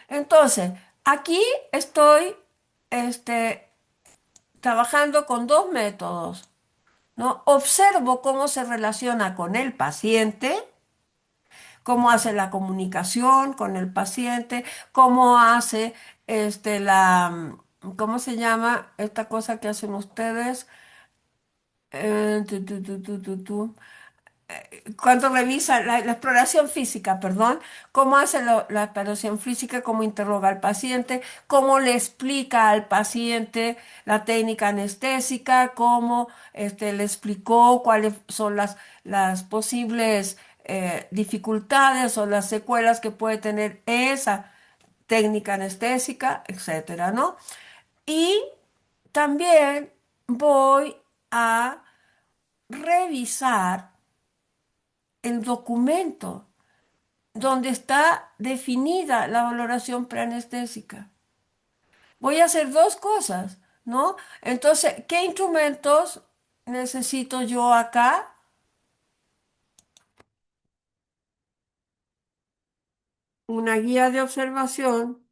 Entonces, aquí estoy, este, trabajando con dos métodos. ¿No? Observo cómo se relaciona con el paciente, cómo hace la comunicación con el paciente, cómo hace ¿cómo se llama esta cosa que hacen ustedes? Cuando revisa la exploración física, perdón, cómo hace la exploración física, cómo interroga al paciente, cómo le explica al paciente la técnica anestésica, cómo le explicó cuáles son las posibles dificultades o las secuelas que puede tener esa técnica anestésica, etcétera, ¿no? Y también voy a revisar el documento donde está definida la valoración preanestésica. Voy a hacer dos cosas, ¿no? Entonces, ¿qué instrumentos necesito yo acá? Una guía de observación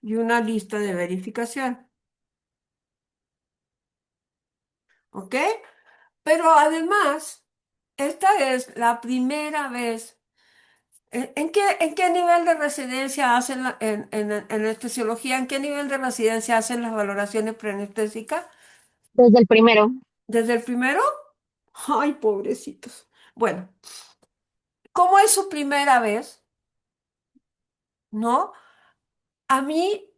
y una lista de verificación, ¿ok? Pero además, esta es la primera vez. En qué nivel de residencia hacen en anestesiología, en qué nivel de residencia hacen las valoraciones preanestésicas? Desde el primero. ¿Desde el primero? Ay, pobrecitos. Bueno, como es su primera vez, ¿no? A mí,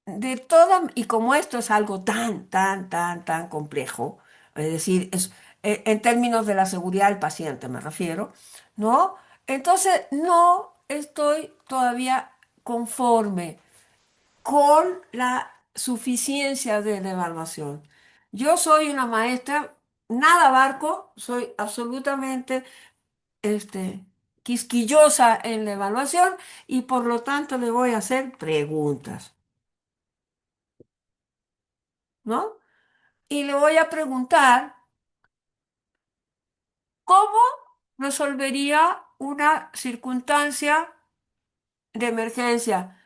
de toda, y como esto es algo tan complejo, es decir, en términos de la seguridad del paciente me refiero, ¿no? Entonces, no estoy todavía conforme con la suficiencia de la evaluación. Yo soy una maestra, nada barco, soy absolutamente este, quisquillosa en la evaluación y por lo tanto le voy a hacer preguntas, ¿no? Y le voy a preguntar cómo resolvería una circunstancia de emergencia.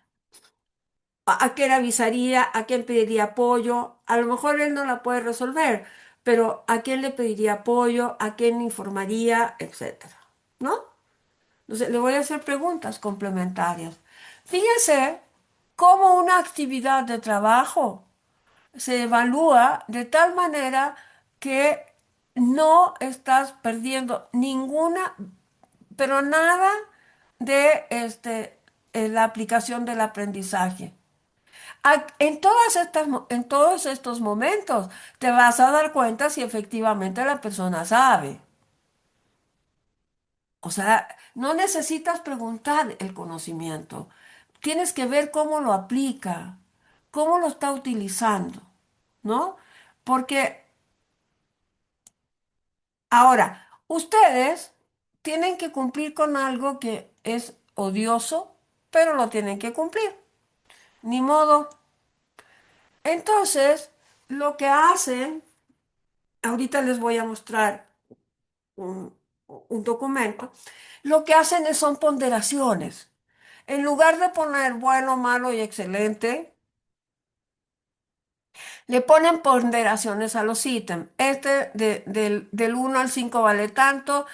A quién avisaría? ¿A quién pediría apoyo? A lo mejor él no la puede resolver, pero ¿a quién le pediría apoyo? ¿A quién informaría? Etcétera, ¿no? Entonces, le voy a hacer preguntas complementarias. Fíjense cómo una actividad de trabajo se evalúa de tal manera que no estás perdiendo ninguna, pero nada de la aplicación del aprendizaje. En todos estos momentos te vas a dar cuenta si efectivamente la persona sabe. O sea, no necesitas preguntar el conocimiento. Tienes que ver cómo lo aplica, cómo lo está utilizando, ¿no? Porque ahora, ustedes tienen que cumplir con algo que es odioso, pero lo tienen que cumplir. Ni modo. Entonces, lo que hacen, ahorita les voy a mostrar un, un documento, lo que hacen son ponderaciones. En lugar de poner bueno, malo y excelente, le ponen ponderaciones a los ítems. Del 1 al 5 vale tanto,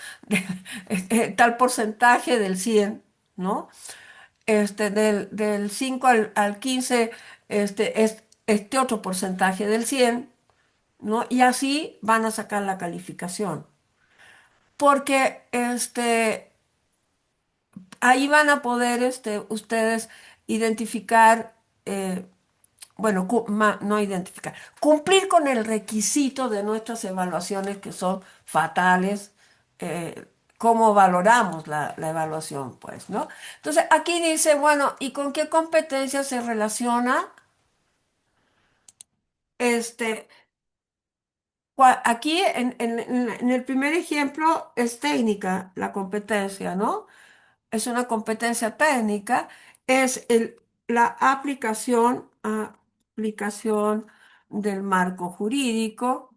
tal porcentaje del 100, ¿no? Del 5 al 15, es este otro porcentaje del 100, ¿no? Y así van a sacar la calificación. Porque ahí van a poder ustedes identificar, eh, bueno, no identificar, cumplir con el requisito de nuestras evaluaciones que son fatales, cómo valoramos la evaluación, pues, ¿no? Entonces, aquí dice, bueno, ¿y con qué competencia se relaciona? Este, Aquí en el primer ejemplo es técnica, la competencia, ¿no? Es una competencia técnica, es la aplicación del marco jurídico,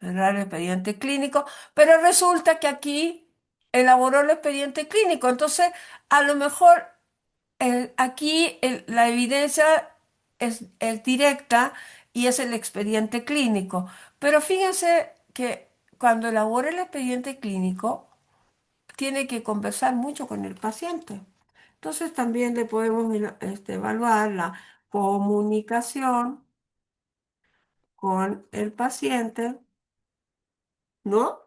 el expediente clínico, pero resulta que aquí elaboró el expediente clínico, entonces a lo mejor aquí la evidencia es directa y es el expediente clínico, pero fíjense que cuando elabora el expediente clínico, tiene que conversar mucho con el paciente. Entonces también le podemos evaluar la comunicación con el paciente, ¿no?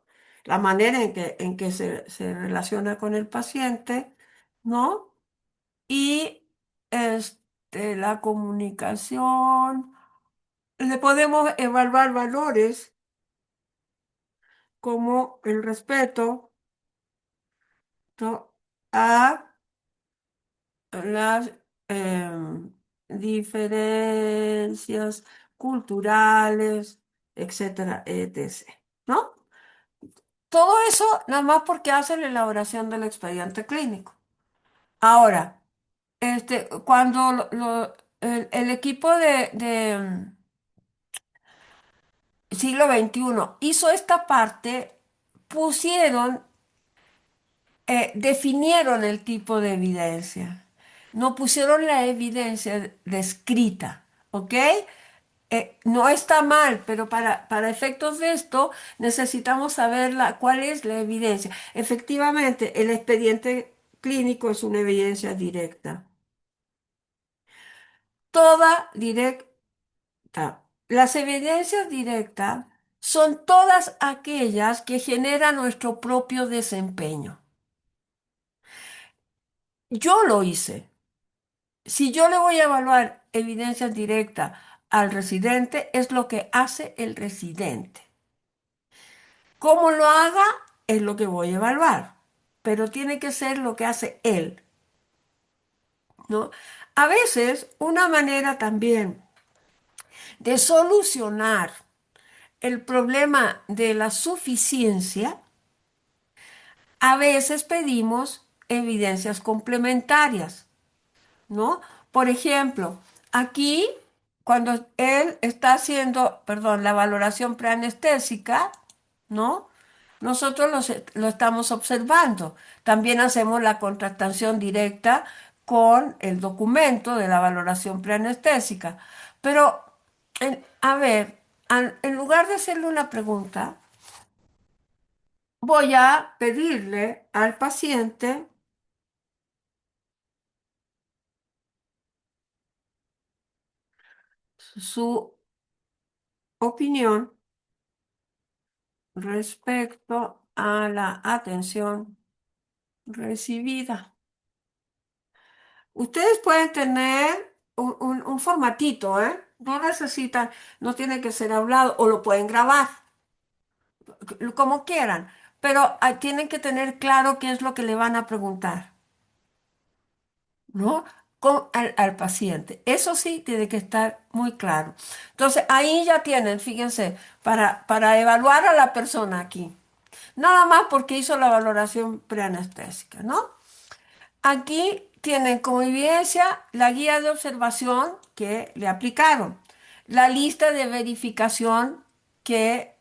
La manera en que se relaciona con el paciente, ¿no? Y la comunicación, le podemos evaluar valores como el respeto, ¿no? A las diferencias culturales, etcétera, etc. ¿No? Todo eso nada más porque hace la elaboración del expediente clínico. Ahora, cuando el equipo de siglo XXI hizo esta parte, pusieron definieron el tipo de evidencia, no pusieron la evidencia descrita, ¿ok? No está mal, pero para efectos de esto necesitamos saber cuál es la evidencia. Efectivamente, el expediente clínico es una evidencia directa, toda directa. Las evidencias directas son todas aquellas que generan nuestro propio desempeño. Yo lo hice. Si yo le voy a evaluar evidencia directa al residente, es lo que hace el residente. Cómo lo haga es lo que voy a evaluar, pero tiene que ser lo que hace él, ¿no? A veces, una manera también de solucionar. el problema de la suficiencia, a veces pedimos evidencias complementarias, ¿no? Por ejemplo, aquí, cuando él está haciendo, perdón, la valoración preanestésica, ¿no? Nosotros lo estamos observando. También hacemos la contrastación directa con el documento de la valoración preanestésica. Pero, a ver, en lugar de hacerle una pregunta, voy a pedirle al paciente su opinión respecto a la atención recibida. Ustedes pueden tener un formatito, ¿eh? No necesitan, no tiene que ser hablado o lo pueden grabar, como quieran, pero tienen que tener claro qué es lo que le van a preguntar, ¿no? Al paciente. Eso sí tiene que estar muy claro. Entonces, ahí ya tienen, fíjense, para evaluar a la persona aquí. Nada más porque hizo la valoración preanestésica, ¿no? Aquí tienen como evidencia la guía de observación que le aplicaron, la lista de verificación que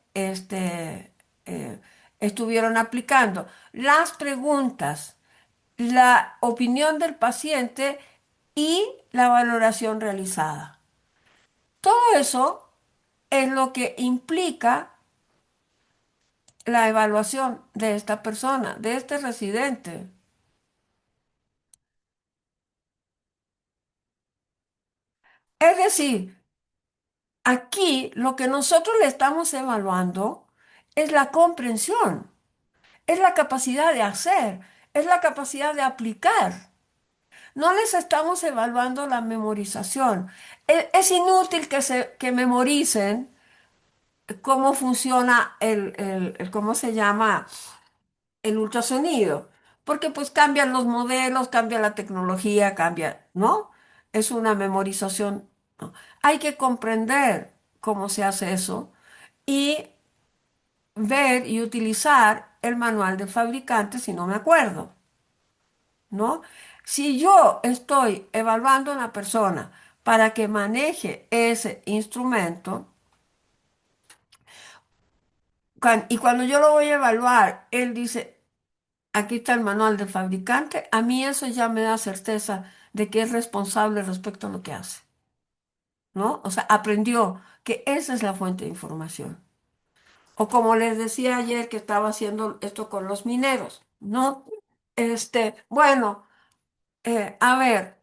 estuvieron aplicando, las preguntas, la opinión del paciente y la valoración realizada. Todo eso es lo que implica la evaluación de esta persona, de este residente. Es decir, aquí lo que nosotros le estamos evaluando es la comprensión, es la capacidad de hacer, es la capacidad de aplicar. No les estamos evaluando la memorización. Es inútil que memoricen cómo funciona ¿cómo se llama? El ultrasonido, porque pues cambian los modelos, cambia la tecnología, cambia, ¿no? Es una memorización, ¿no? Hay que comprender cómo se hace eso y ver y utilizar el manual del fabricante si no me acuerdo, ¿no? Si yo estoy evaluando a una persona para que maneje ese instrumento, y cuando yo lo voy a evaluar, él dice, aquí está el manual del fabricante. A mí eso ya me da certeza de que es responsable respecto a lo que hace, ¿no? O sea, aprendió que esa es la fuente de información. O como les decía ayer que estaba haciendo esto con los mineros, ¿no? Bueno, a ver,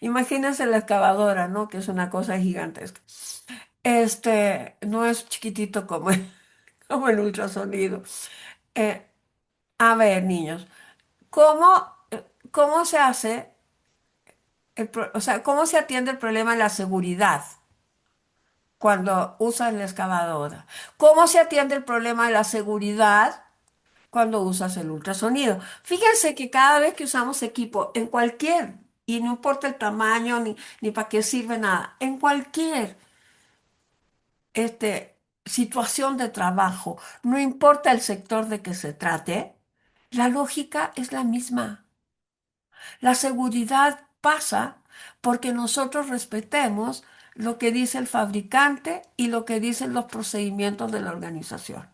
imagínense la excavadora, ¿no? Que es una cosa gigantesca. No es chiquitito como como el ultrasonido. Eh, a ver, niños, ¿cómo, cómo se hace? O sea, ¿cómo se atiende el problema de la seguridad cuando usas la excavadora? ¿Cómo se atiende el problema de la seguridad cuando usas el ultrasonido? Fíjense que cada vez que usamos equipo, en cualquier, y no importa el tamaño ni para qué sirve nada, en cualquier situación de trabajo, no importa el sector de que se trate, la lógica es la misma. La seguridad pasa porque nosotros respetemos lo que dice el fabricante y lo que dicen los procedimientos de la organización.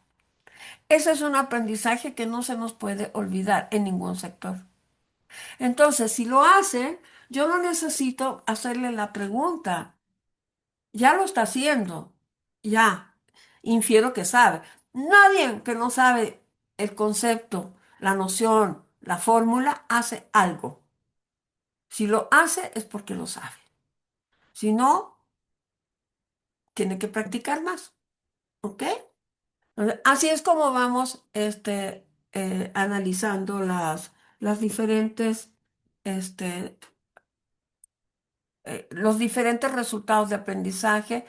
Ese es un aprendizaje que no se nos puede olvidar en ningún sector. Entonces, si lo hacen, yo no necesito hacerle la pregunta. Ya lo está haciendo. Ya. Infiero que sabe. Nadie que no sabe el concepto, la noción, la fórmula, hace algo. Si lo hace es porque lo sabe. Si no, tiene que practicar más. ¿Ok? Entonces, así es como vamos analizando las diferentes, este, los diferentes resultados de aprendizaje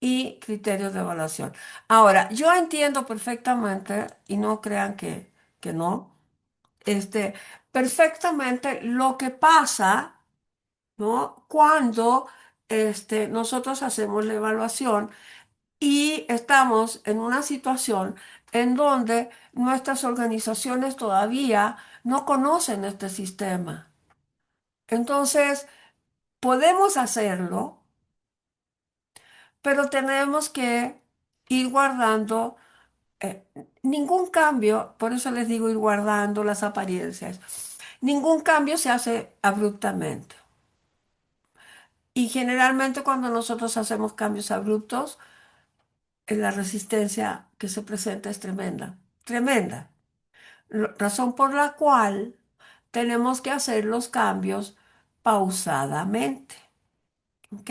y criterios de evaluación. Ahora, yo entiendo perfectamente, y no crean que no, este, perfectamente lo que pasa, ¿no? Cuando nosotros hacemos la evaluación y estamos en una situación en donde nuestras organizaciones todavía no conocen este sistema. Entonces, podemos hacerlo, pero tenemos que ir guardando eh, ningún cambio, por eso les digo ir guardando las apariencias. Ningún cambio se hace abruptamente. Y generalmente cuando nosotros hacemos cambios abruptos, la resistencia que se presenta es tremenda, tremenda. Razón por la cual tenemos que hacer los cambios pausadamente. ¿Ok?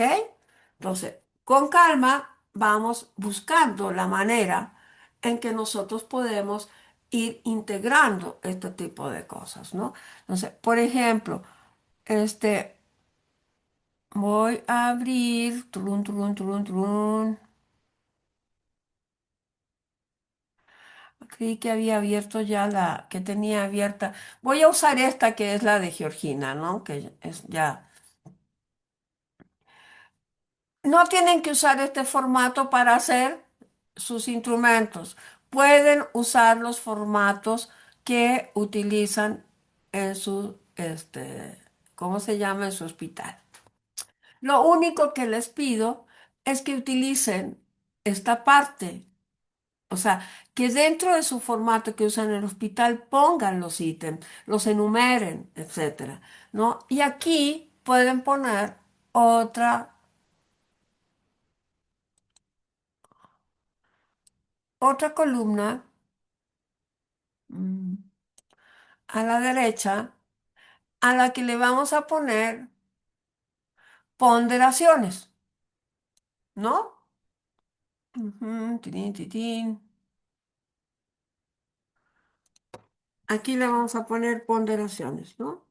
Entonces, con calma vamos buscando la manera en que nosotros podemos ir integrando este tipo de cosas, ¿no? Entonces, por ejemplo, este, voy a abrir, turun, turun, turun, turun. Creí que había abierto ya la que tenía abierta. Voy a usar esta que es la de Georgina, ¿no? Que es ya. No tienen que usar este formato para hacer sus instrumentos. Pueden usar los formatos que utilizan en su, ¿cómo se llama? En su hospital. Lo único que les pido es que utilicen esta parte. O sea, que dentro de su formato que usan en el hospital pongan los ítems, los enumeren, etcétera, ¿no? Y aquí pueden poner otra, otra columna mm, a la derecha a la que le vamos a poner ponderaciones, ¿no? Ujú, tirín, tirín. Aquí le vamos a poner ponderaciones, ¿no?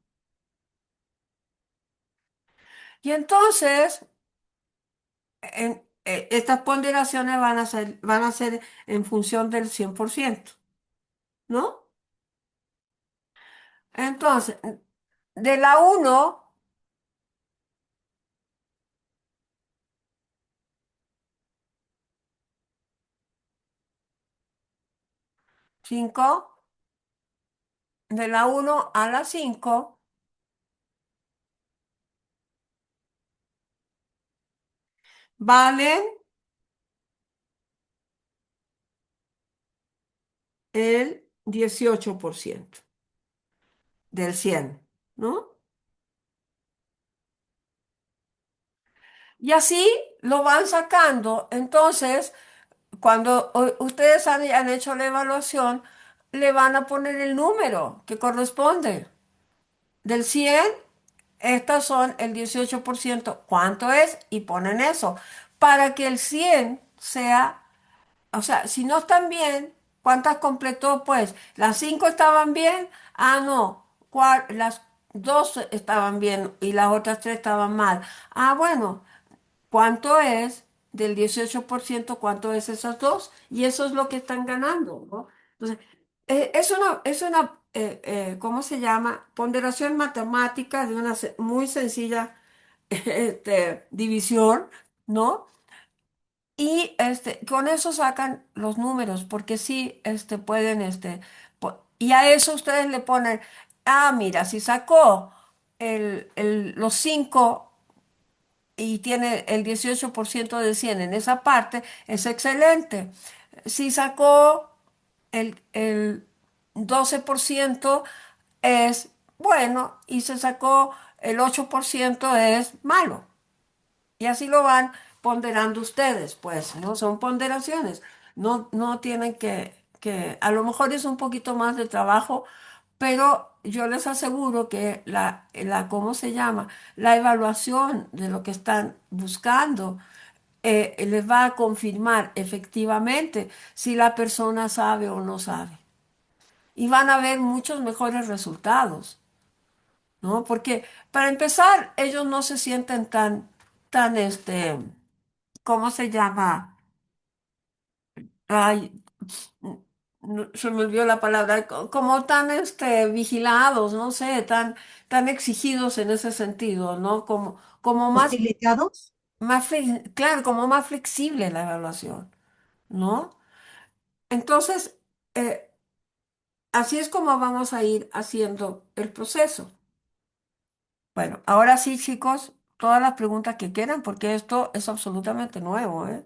Y entonces, estas ponderaciones van a ser en función del 100%, ¿no? Entonces, de la 1, 5, de la 1 a la 5 valen el 18% del 100, ¿no? Y así lo van sacando. Entonces, cuando ustedes han hecho la evaluación, le van a poner el número que corresponde. Del 100, estos son el 18%. ¿Cuánto es? Y ponen eso. Para que el 100 sea, o sea, si no están bien, ¿cuántas completó? Pues las 5 estaban bien. Ah, no. Las 2 estaban bien y las otras 3 estaban mal. Ah, bueno. ¿Cuánto es del 18%? ¿Cuánto es esas dos? Y eso es lo que están ganando, ¿no? Entonces, ¿cómo se llama? Ponderación matemática de una muy sencilla división, ¿no? Y con eso sacan los números, porque sí pueden, y a eso ustedes le ponen, ah, mira, si sacó los 5 y tiene el 18% de 100 en esa parte, es excelente. Si sacó el 12% es bueno y se sacó el 8% es malo. Y así lo van ponderando ustedes, pues, ¿no? Son ponderaciones. No, no tienen a lo mejor es un poquito más de trabajo, pero yo les aseguro que ¿cómo se llama? La evaluación de lo que están buscando les va a confirmar efectivamente si la persona sabe o no sabe. Y van a ver muchos mejores resultados, ¿no? Porque para empezar, ellos no se sienten tan, ¿cómo se llama? Ay, se me olvidó la palabra, como tan vigilados, no sé, tan exigidos en ese sentido, ¿no? Como más ¿Facilitados? claro, como más flexible la evaluación, ¿no? Entonces, eh, así es como vamos a ir haciendo el proceso. Bueno, ahora sí, chicos, todas las preguntas que quieran, porque esto es absolutamente nuevo, ¿eh?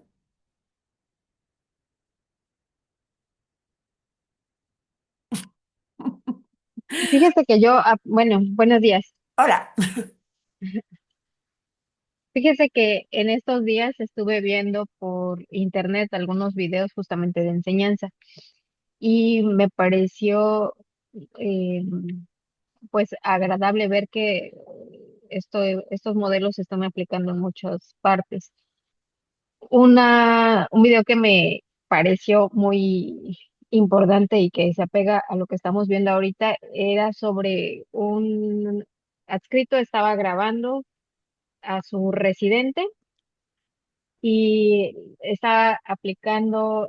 Fíjese que yo, bueno, buenos días. Hola. Fíjese que en estos días estuve viendo por internet algunos videos justamente de enseñanza y me pareció eh, pues agradable ver que estos modelos se están aplicando en muchas partes. Un video que me pareció muy importante y que se apega a lo que estamos viendo ahorita era sobre un adscrito estaba grabando a su residente y está aplicando,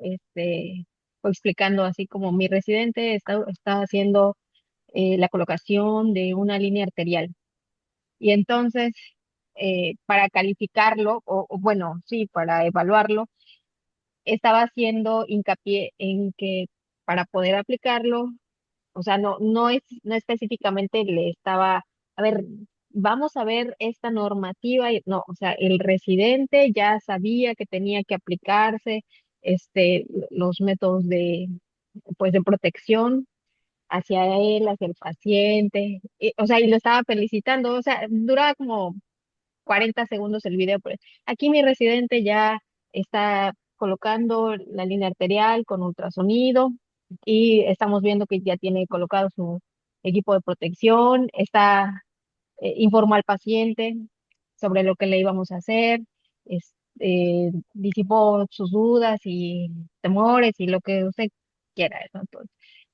o explicando así como mi residente está haciendo la colocación de una línea arterial. Y entonces, para calificarlo, bueno, sí, para evaluarlo, estaba haciendo hincapié en que para poder aplicarlo, o sea, no específicamente le estaba, a ver, vamos a ver esta normativa, no, o sea, el residente ya sabía que tenía que aplicarse los métodos pues, de protección hacia él, hacia el paciente, o sea, y lo estaba felicitando, o sea, duraba como 40 segundos el video. Pues, aquí mi residente ya está colocando la línea arterial con ultrasonido y estamos viendo que ya tiene colocado su equipo de protección, informó al paciente sobre lo que le íbamos a hacer, disipó sus dudas y temores y lo que usted quiera, ¿no? Entonces,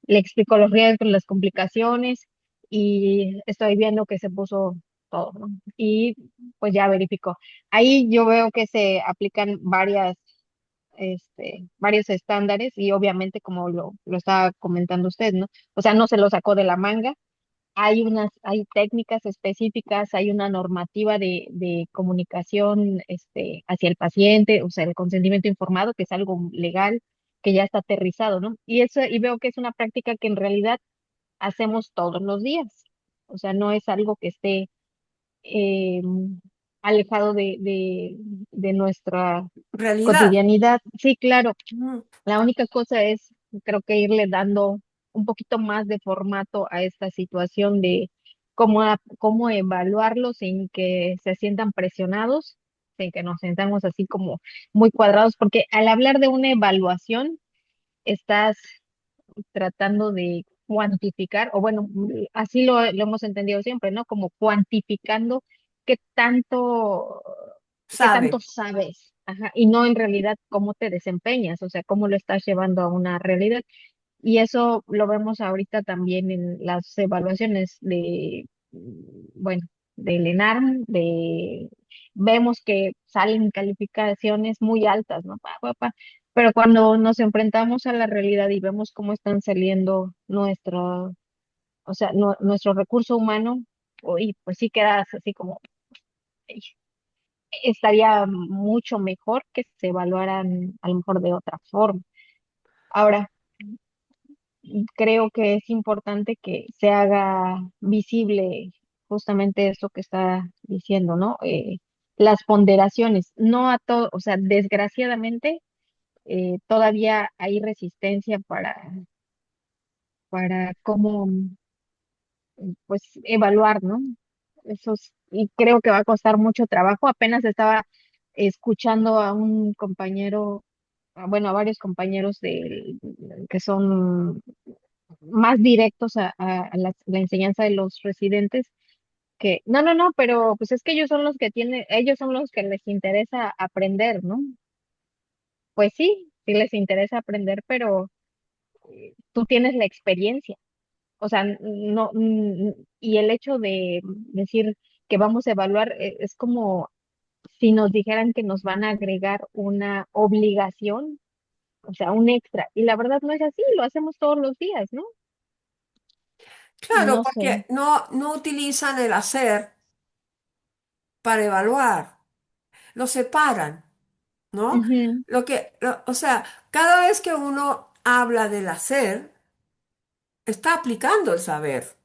le explicó los riesgos, las complicaciones y estoy viendo que se puso todo, ¿no? Y pues ya verificó. Ahí yo veo que se aplican varios estándares y obviamente como lo estaba comentando usted, ¿no? O sea, no se lo sacó de la manga, hay técnicas específicas, hay una normativa de comunicación hacia el paciente, o sea, el consentimiento informado, que es algo legal, que ya está aterrizado, ¿no? Y veo que es una práctica que en realidad hacemos todos los días. O sea, no es algo que esté eh, alejado de nuestra Realidad. cotidianidad. Sí, claro, Mm. la única cosa es, creo que irle dando un poquito más de formato a esta situación de cómo evaluarlo sin que se sientan presionados, sin que nos sentamos así como muy cuadrados, porque al hablar de una evaluación, estás tratando de cuantificar, o bueno, así lo hemos entendido siempre, ¿no? Como cuantificando qué tanto, qué tanto Sabe. sabes, ajá, y no en realidad cómo te desempeñas, o sea, cómo lo estás llevando a una realidad. Y eso lo vemos ahorita también en las evaluaciones bueno, del ENARM, vemos que salen calificaciones muy altas, ¿no? Pero cuando nos enfrentamos a la realidad y vemos cómo están saliendo o sea, nuestro recurso humano, y pues sí quedas así como, "Ey, estaría mucho mejor que se evaluaran a lo mejor de otra forma". Ahora, creo que es importante que se haga visible justamente eso que está diciendo, ¿no? Las ponderaciones, no a todo, o sea, desgraciadamente todavía hay resistencia para cómo, pues, evaluar, ¿no? Y creo que va a costar mucho trabajo. Apenas estaba escuchando a un compañero, bueno, a varios compañeros que son más directos a la enseñanza de los residentes, que no, pero pues es que ellos son los que les interesa aprender, ¿no? Pues sí, sí les interesa aprender, pero tú tienes la experiencia. O sea, no, y el hecho de decir que vamos a evaluar es como si nos dijeran que nos van a agregar una obligación, o sea, un extra. Y la verdad no es así, lo hacemos todos los días, ¿no? Claro, No sé. porque no utilizan el hacer para evaluar. lo separan, ¿no? Ujú. O sea, cada vez que uno habla del hacer, está aplicando el saber,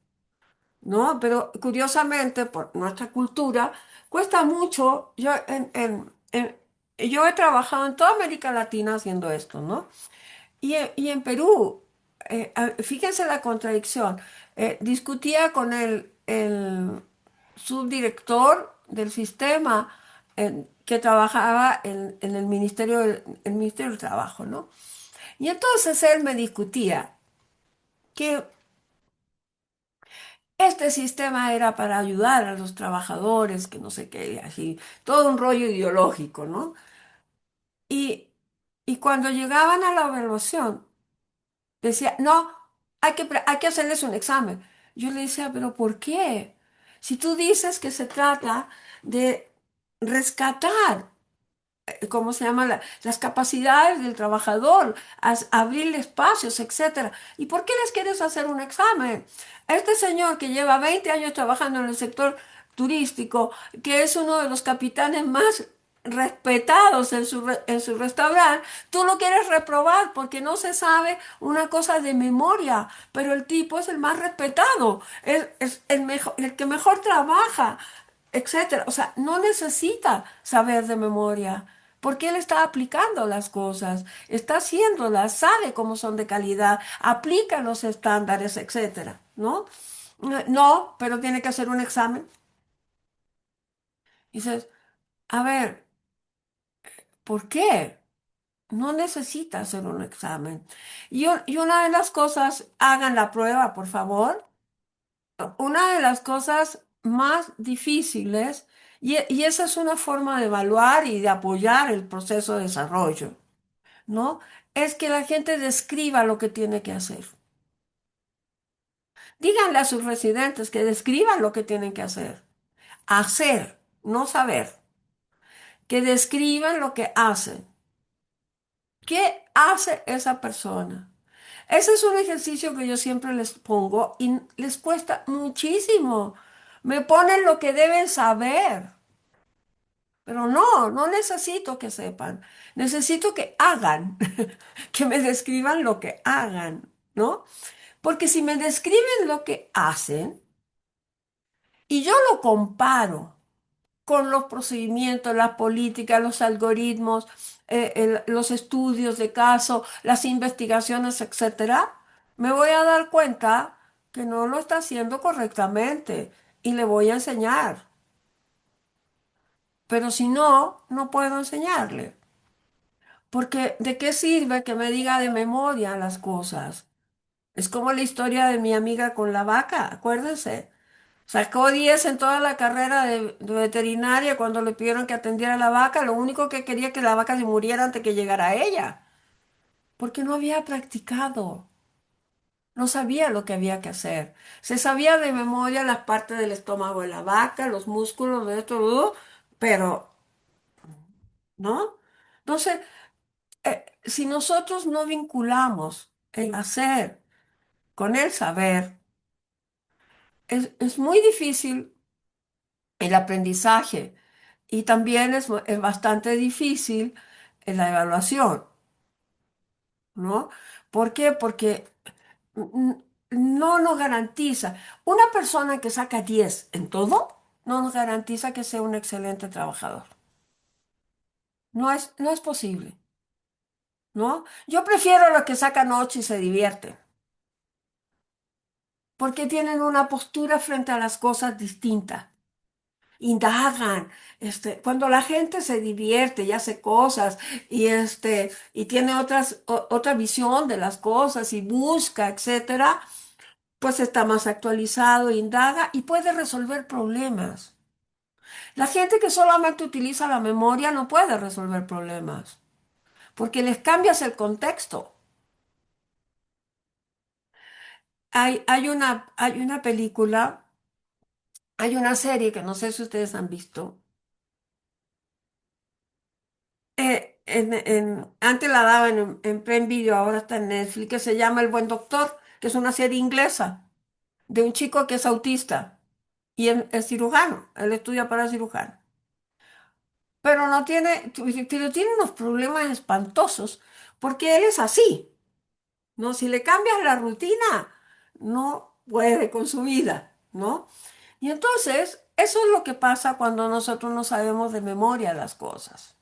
¿no? Pero curiosamente, por nuestra cultura, cuesta mucho. Yo he trabajado en toda América Latina haciendo esto, ¿no? Y en Perú, fíjense la contradicción. Discutía con el subdirector del sistema que trabajaba en el Ministerio del Trabajo, ¿no? Y entonces él me discutía que este sistema era para ayudar a los trabajadores, que no sé qué, así, todo un rollo ideológico, ¿no? Y, y cuando llegaban a la evaluación, decía, no, hay que hacerles un examen. Yo le decía, pero ¿por qué? Si tú dices que se trata de rescatar, ¿cómo se llama? Las capacidades del trabajador, abrirle espacios, etcétera. ¿Y por qué les quieres hacer un examen? Este señor que lleva 20 años trabajando en el sector turístico, que es uno de los capitanes más respetados en su restaurante, tú lo quieres reprobar porque no se sabe una cosa de memoria, pero el tipo es el más respetado, es el mejor, el que mejor trabaja, etcétera. O sea, no necesita saber de memoria, porque él está aplicando las cosas, está haciéndolas, sabe cómo son de calidad, aplica los estándares, etcétera, ¿no? No, pero tiene que hacer un examen. Dices, a ver, ¿por qué? No necesita hacer un examen. Y una de las cosas, hagan la prueba, por favor. Una de las cosas más difíciles, y esa es una forma de evaluar y de apoyar el proceso de desarrollo, ¿no? Es que la gente describa lo que tiene que hacer. Díganle a sus residentes que describan lo que tienen que hacer. Hacer, no saber. Que describan lo que hacen. ¿Qué hace esa persona? Ese es un ejercicio que yo siempre les pongo y les cuesta muchísimo. Me ponen lo que deben saber. Pero no, no necesito que sepan. Necesito que hagan, que me describan lo que hagan, ¿no? Porque si me describen lo que hacen y yo lo comparo con los procedimientos, las políticas, los algoritmos, los estudios de caso, las investigaciones, etcétera, me voy a dar cuenta que no lo está haciendo correctamente y le voy a enseñar. Pero si no, no puedo enseñarle. Porque ¿de qué sirve que me diga de memoria las cosas? Es como la historia de mi amiga con la vaca, acuérdense. Sacó 10 en toda la carrera de veterinaria cuando le pidieron que atendiera a la vaca. Lo único que quería que la vaca se muriera antes que llegara a ella. Porque no había practicado. No sabía lo que había que hacer. Se sabía de memoria las partes del estómago de la vaca, los músculos de esto, pero, ¿no? Entonces, si nosotros no vinculamos el hacer con el saber, es muy difícil el aprendizaje y también es bastante difícil la evaluación, ¿no? ¿Por qué? Porque mm, no nos garantiza. Una persona que saca 10 en todo, no nos garantiza que sea un excelente trabajador. No es posible, ¿no? Yo prefiero a los que sacan 8 y se divierten, porque tienen una postura frente a las cosas distinta. Indagan, cuando la gente se divierte y hace cosas y tiene otra visión de las cosas y busca, etcétera, pues está más actualizado, indaga y puede resolver problemas. La gente que solamente utiliza la memoria no puede resolver problemas, porque les cambias el contexto. Hay una película, hay una serie que no sé si ustedes han visto. Antes la daban en Prime Video, ahora está en Netflix, que se llama El Buen Doctor, que es una serie inglesa de un chico que es autista y es cirujano, él estudia para cirujano. pero no tiene, pero tiene unos problemas espantosos porque él es así, ¿no? Si le cambias la rutina, no puede con su vida, ¿no? Y entonces, eso es lo que pasa cuando nosotros no sabemos de memoria las cosas.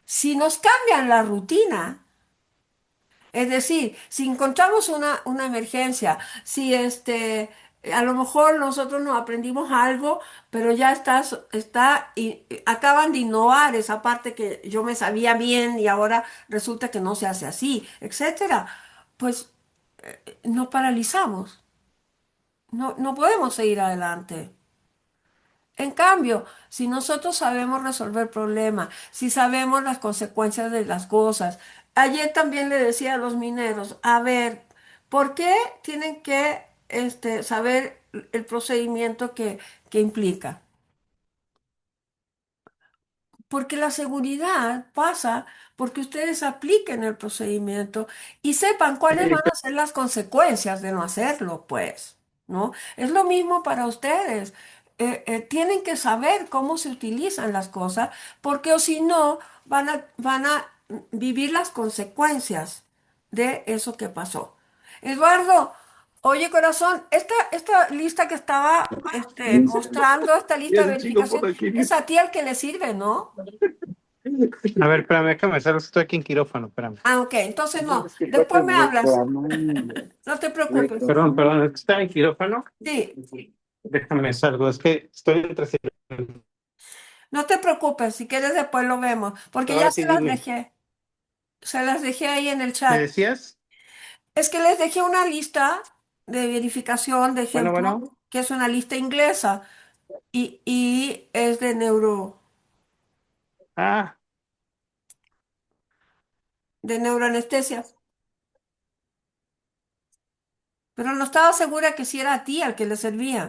Si nos cambian la rutina, es decir, si encontramos una emergencia, si a lo mejor nosotros no aprendimos algo, pero ya acaban de innovar esa parte que yo me sabía bien y ahora resulta que no se hace así, etcétera, pues nos paralizamos, no podemos seguir adelante. En cambio, si nosotros sabemos resolver problemas, si sabemos las consecuencias de las cosas, ayer también le decía a los mineros, a ver, ¿por qué tienen que saber el procedimiento que implica? Porque la seguridad pasa porque ustedes apliquen el procedimiento y sepan cuáles van a ser las consecuencias de no hacerlo, pues, ¿no? Es lo mismo para ustedes. Tienen que saber cómo se utilizan las cosas, porque o si no, van a vivir las consecuencias de eso que pasó. Eduardo, oye, corazón, esta lista que estaba mostrando, esta lista de verificación, es a ti el que le sirve, ¿no? A ver, espérame, déjame hacer, estoy aquí en quirófano, espérame. Ah, ok, entonces no. Después me hablas. No te preocupes. Perdón, es que está en quirófano. Sí, Déjame salgo, es que estoy entre... no te preocupes. Si quieres después lo vemos. Porque ya Ahora se sí, las dime. dejé. Se las dejé ahí en el ¿Me chat. decías? Es que les dejé una lista de verificación, de Bueno, ejemplo, bueno. que es una lista inglesa y es Ah, de neuroanestesia. Pero no estaba segura que si era a ti al que le servía.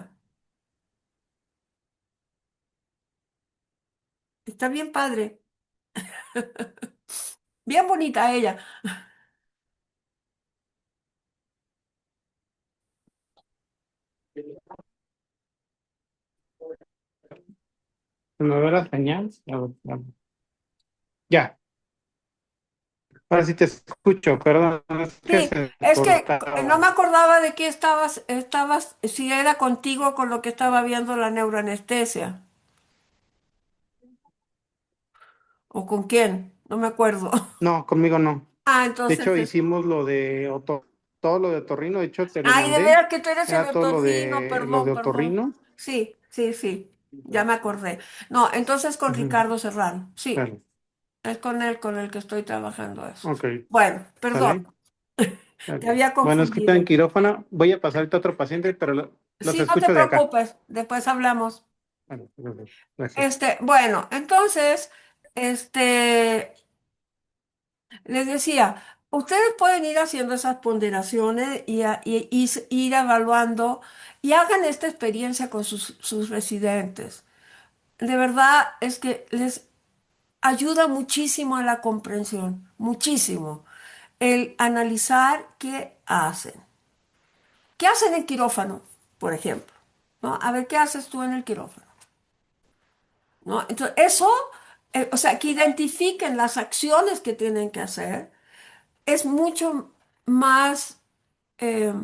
Está bien padre. Bien bonita ella. ¿se me ve la señal? A ver, espérame. Ya, ahora sí te escucho, perdón, es que Sí, se es que no me cortaba. acordaba de qué si era contigo con lo que estaba viendo la neuroanestesia o con quién, no me acuerdo. No, conmigo no. Ah, De entonces hecho, es. hicimos lo de todo lo de otorrino, de hecho, te lo Ay, de mandé. veras que tú eres el Era todo otorrino, lo de perdón, perdón. otorrino. Sí, sí, sí, ya me acordé. No, entonces con Ujú, Ricardo Serrano, sí, claro. es con él con el que estoy trabajando eso. Ok, Bueno, perdón, ¿sale? te Vale. había Bueno, es que está en confundido. quirófano. Voy a pasar a otro paciente, pero los Sí, no te escucho de acá. preocupes, después hablamos. Bueno, gracias. Bueno, entonces, este, les decía, ustedes pueden ir haciendo esas ponderaciones y ir evaluando y hagan esta experiencia con sus residentes. De verdad es que les ayuda muchísimo a la comprensión, muchísimo, el analizar qué hacen. ¿Qué hacen en quirófano, por ejemplo? ¿No? A ver, ¿qué haces tú en el quirófano? ¿No? Entonces, eso, o sea, que identifiquen las acciones que tienen que hacer, es mucho más, eh,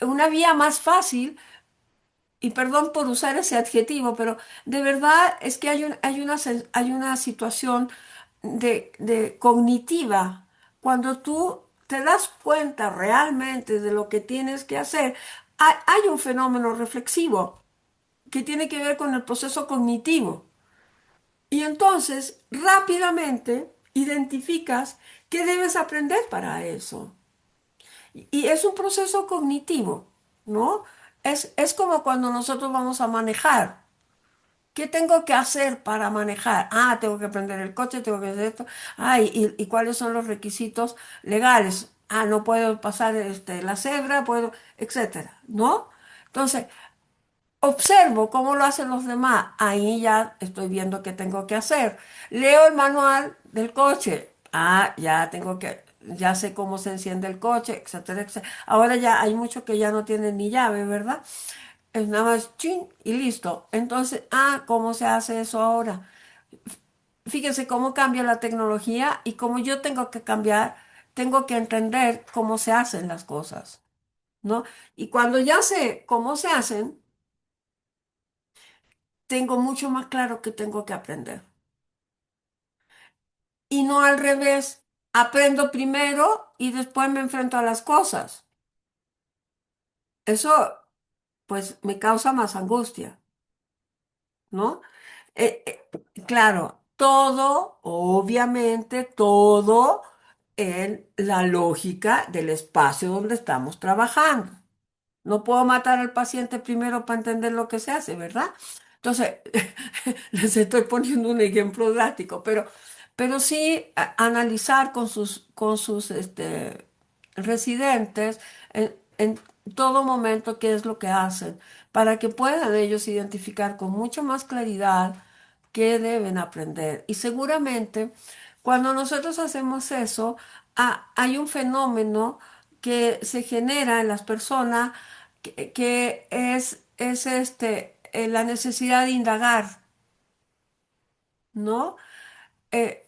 una vía más fácil, y perdón por usar ese adjetivo, pero de verdad es que hay una situación de cognitiva. Cuando tú te das cuenta realmente de lo que tienes que hacer, hay un fenómeno reflexivo que tiene que ver con el proceso cognitivo. Y entonces rápidamente identificas qué debes aprender para eso. Y es un proceso cognitivo, ¿no? Es como cuando nosotros vamos a manejar. ¿Qué tengo que hacer para manejar? Ah, tengo que prender el coche, tengo que hacer esto. Ah, y cuáles son los requisitos legales. Ah, no puedo pasar la cebra, puedo, etcétera, ¿no? Entonces, observo cómo lo hacen los demás. Ahí ya estoy viendo qué tengo que hacer. Leo el manual del coche. Ah, ya sé cómo se enciende el coche, etcétera, etcétera. Ahora ya hay muchos que ya no tienen ni llave, ¿verdad? Es nada más chin y listo. Entonces, ¿cómo se hace eso ahora? Fíjense cómo cambia la tecnología y cómo yo tengo que cambiar, tengo que entender cómo se hacen las cosas, ¿no? Y cuando ya sé cómo se hacen, tengo mucho más claro que tengo que aprender. Y no al revés, aprendo primero y después me enfrento a las cosas. Eso, pues, me causa más angustia, ¿no? Eh, claro, todo, obviamente, todo en la lógica del espacio donde estamos trabajando. No puedo matar al paciente primero para entender lo que se hace, ¿verdad? Entonces, les estoy poniendo un ejemplo drástico, pero sí analizar con sus residentes en todo momento qué es lo que hacen, para que puedan ellos identificar con mucha más claridad qué deben aprender. Y seguramente, cuando nosotros hacemos eso, hay un fenómeno que se genera en las personas que es la necesidad de indagar, ¿no? Eh,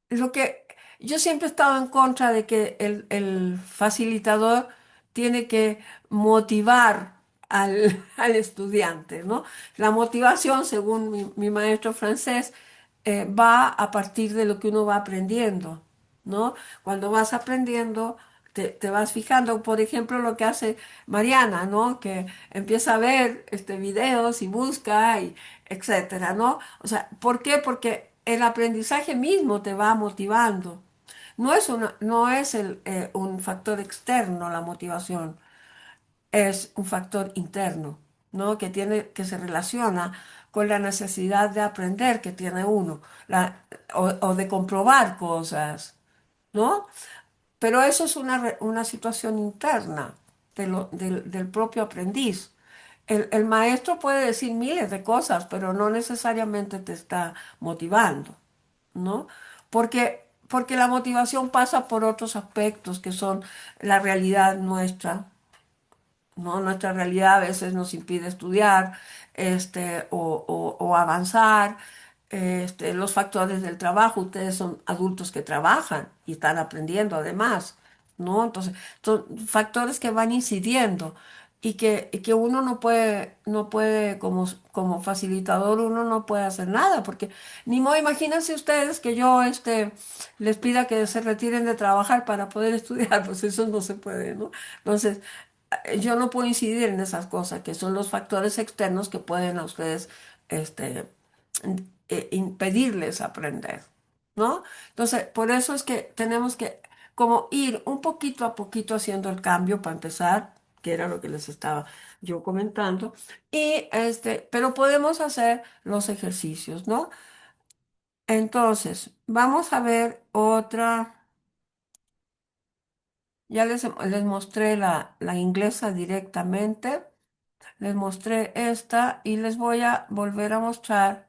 lo que yo siempre he estado en contra de que el facilitador tiene que motivar al estudiante, ¿no? La motivación, según mi maestro francés, va a partir de lo que uno va aprendiendo, ¿no? Cuando vas aprendiendo, te vas fijando, por ejemplo, lo que hace Mariana, ¿no? Que empieza a ver videos y busca y etcétera, ¿no? O sea, ¿por qué? Porque el aprendizaje mismo te va motivando. No es un factor externo la motivación, es un factor interno, ¿no? Que se relaciona con la necesidad de aprender que tiene uno, o de comprobar cosas, ¿no? Pero eso es una situación interna del propio aprendiz. El maestro puede decir miles de cosas, pero no necesariamente te está motivando, ¿no? Porque la motivación pasa por otros aspectos que son la realidad nuestra, ¿no? Nuestra realidad a veces nos impide estudiar, o avanzar, los factores del trabajo. Ustedes son adultos que trabajan y están aprendiendo además, ¿no? Entonces, son factores que van incidiendo y que uno no puede como facilitador, uno no puede hacer nada, porque ni modo, imagínense ustedes que yo les pida que se retiren de trabajar para poder estudiar, pues eso no se puede, ¿no? Entonces, yo no puedo incidir en esas cosas, que son los factores externos que pueden a ustedes este, impedirles aprender, ¿no? Entonces, por eso es que tenemos que como ir un poquito a poquito haciendo el cambio para empezar, que era lo que les estaba yo comentando, pero podemos hacer los ejercicios, ¿no? Entonces, vamos a ver otra. Ya les mostré la inglesa directamente. Les mostré esta y les voy a volver a mostrar.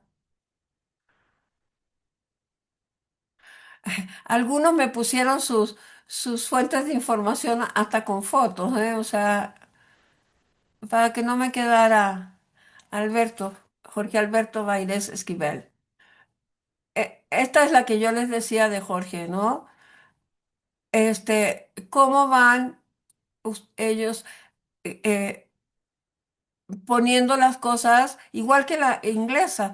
Algunos me pusieron sus fuentes de información hasta con fotos, ¿eh? O sea, para que no me quedara Alberto, Jorge Alberto Baires Esquivel. Esta es la que yo les decía de Jorge, ¿no? ¿Cómo van ellos poniendo las cosas igual que la inglesa?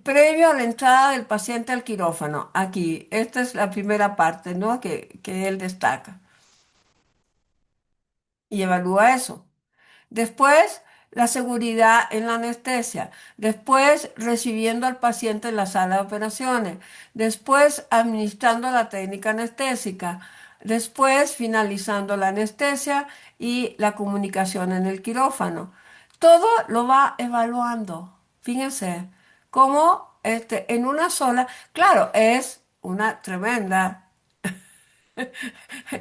Previo a la entrada del paciente al quirófano, aquí, esta es la primera parte, ¿no? Que él destaca y evalúa eso. Después, la seguridad en la anestesia. Después, recibiendo al paciente en la sala de operaciones. Después, administrando la técnica anestésica. Después, finalizando la anestesia y la comunicación en el quirófano. Todo lo va evaluando. Fíjense, cómo en una sola, claro, es una tremenda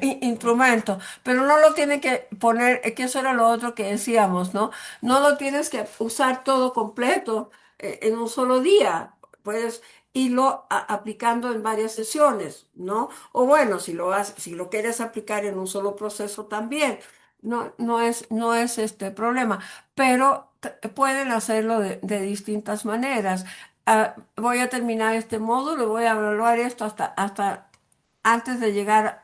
instrumento, pero no lo tiene que poner, que eso era lo otro que decíamos, ¿no? No lo tienes que usar todo completo en un solo día, puedes irlo aplicando en varias sesiones, ¿no? O bueno, si lo quieres aplicar en un solo proceso también, no es este problema, pero pueden hacerlo de distintas maneras. voy a terminar este módulo, voy a evaluar esto hasta antes de llegar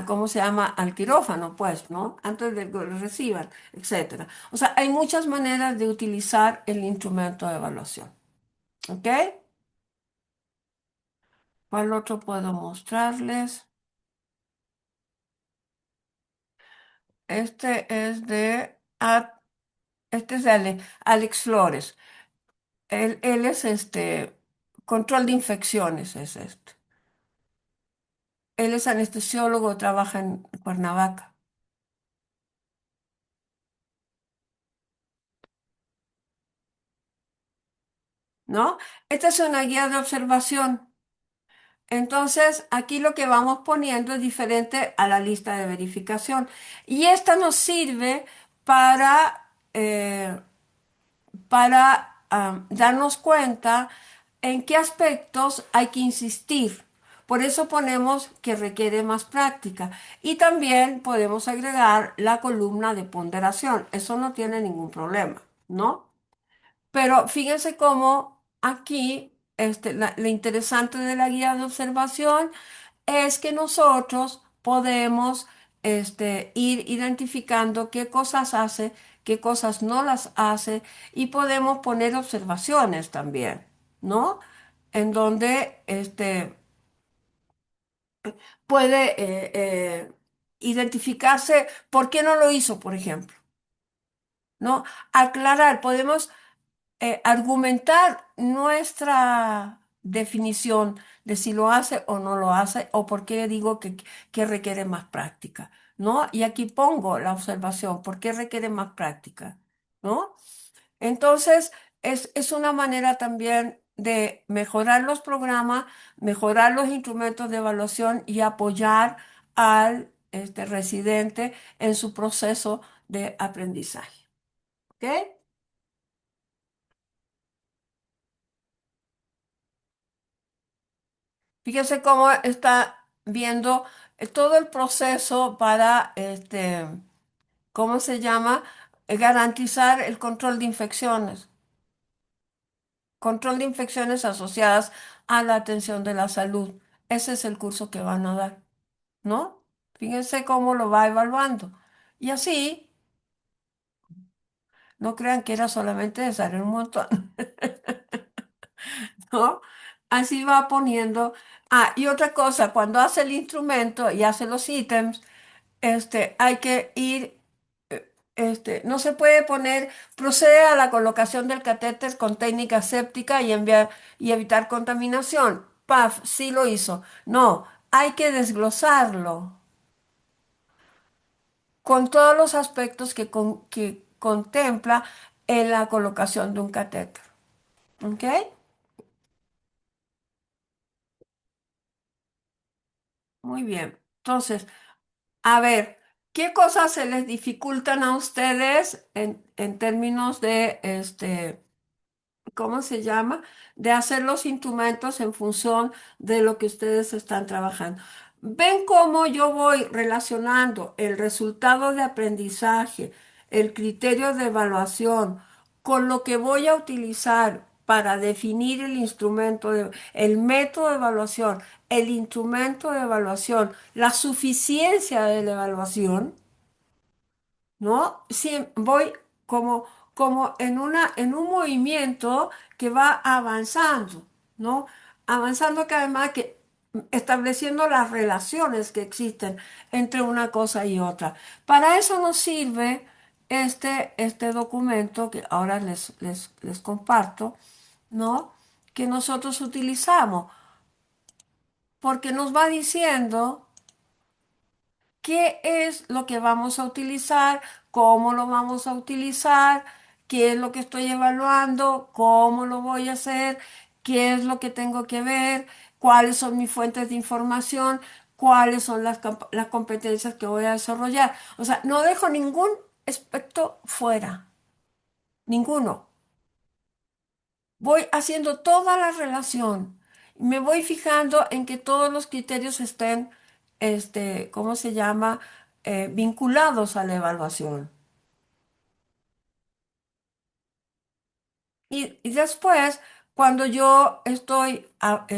¿cómo se llama? Al quirófano, pues, ¿no? Antes de que lo reciban, etcétera. O sea, hay muchas maneras de utilizar el instrumento de evaluación. ¿Ok? ¿Cuál otro puedo mostrarles? Este es de, este es de Alex Flores. Él es control de infecciones, es este. Él es anestesiólogo, trabaja en Cuernavaca, ¿no? Esta es una guía de observación. Entonces, aquí lo que vamos poniendo es diferente a la lista de verificación. Y esta nos sirve para, darnos cuenta en qué aspectos hay que insistir. Por eso ponemos que requiere más práctica. Y también podemos agregar la columna de ponderación. Eso no tiene ningún problema, ¿no? Pero fíjense cómo aquí, lo interesante de la guía de observación es que nosotros podemos ir identificando qué cosas hace, qué cosas no las hace y podemos poner observaciones también, ¿no? En donde puede identificarse por qué no lo hizo, por ejemplo, ¿no? Aclarar, podemos argumentar nuestra definición de si lo hace o no lo hace o por qué digo que requiere más práctica, ¿no? Y aquí pongo la observación, ¿por qué requiere más práctica? ¿No? Entonces, es una manera también de mejorar los programas, mejorar los instrumentos de evaluación y apoyar al residente en su proceso de aprendizaje. ¿Ok? Fíjese cómo está viendo todo el proceso para, ¿cómo se llama? Garantizar el control de infecciones. Control de infecciones asociadas a la atención de la salud. Ese es el curso que van a dar, ¿no? Fíjense cómo lo va evaluando. Y así, no crean que era solamente de salir un montón, ¿no? Así va poniendo. Ah, y otra cosa, cuando hace el instrumento y hace los ítems, hay que ir, no se puede poner, procede a la colocación del catéter con técnica séptica y enviar y evitar contaminación. Paf, sí lo hizo. No, hay que desglosarlo con todos los aspectos que contempla en la colocación de un catéter. ¿Ok? Muy bien. Entonces, a ver, ¿qué cosas se les dificultan a ustedes en términos de ¿cómo se llama? De hacer los instrumentos en función de lo que ustedes están trabajando? ¿Ven cómo yo voy relacionando el resultado de aprendizaje, el criterio de evaluación, con lo que voy a utilizar para definir el método de evaluación, el instrumento de evaluación, la suficiencia de la evaluación? ¿No? Sí, voy como en un movimiento que va avanzando, ¿no? Avanzando que además que estableciendo las relaciones que existen entre una cosa y otra. Para eso nos sirve este documento que ahora les comparto, ¿no? Que nosotros utilizamos, porque nos va diciendo qué es lo que vamos a utilizar, cómo lo vamos a utilizar, qué es lo que estoy evaluando, cómo lo voy a hacer, qué es lo que tengo que ver, cuáles son mis fuentes de información, cuáles son las competencias que voy a desarrollar. O sea, no dejo ningún aspecto fuera, ninguno. Voy haciendo toda la relación. Me voy fijando en que todos los criterios estén, ¿cómo se llama? Vinculados a la evaluación. Y después, cuando yo estoy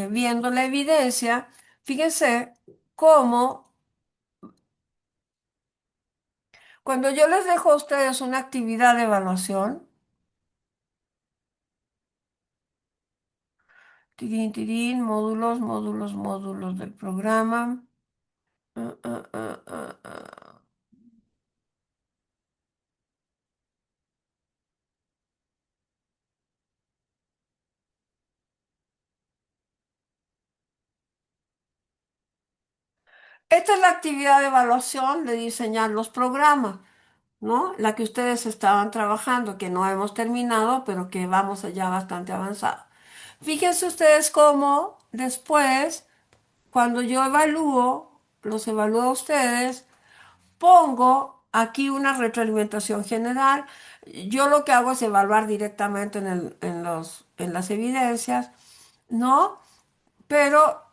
viendo la evidencia, fíjense cómo cuando yo les dejo a ustedes una actividad de evaluación, tirín, tirín, módulos, módulos, módulos del programa. ah, ah, ah, ah, ah. Esta es la actividad de evaluación de diseñar los programas, ¿no? La que ustedes estaban trabajando, que no hemos terminado, pero que vamos allá bastante avanzado. Fíjense ustedes cómo después, cuando yo evalúo, los evalúo a ustedes, pongo aquí una retroalimentación general. Yo lo que hago es evaluar directamente en las evidencias, ¿no? Pero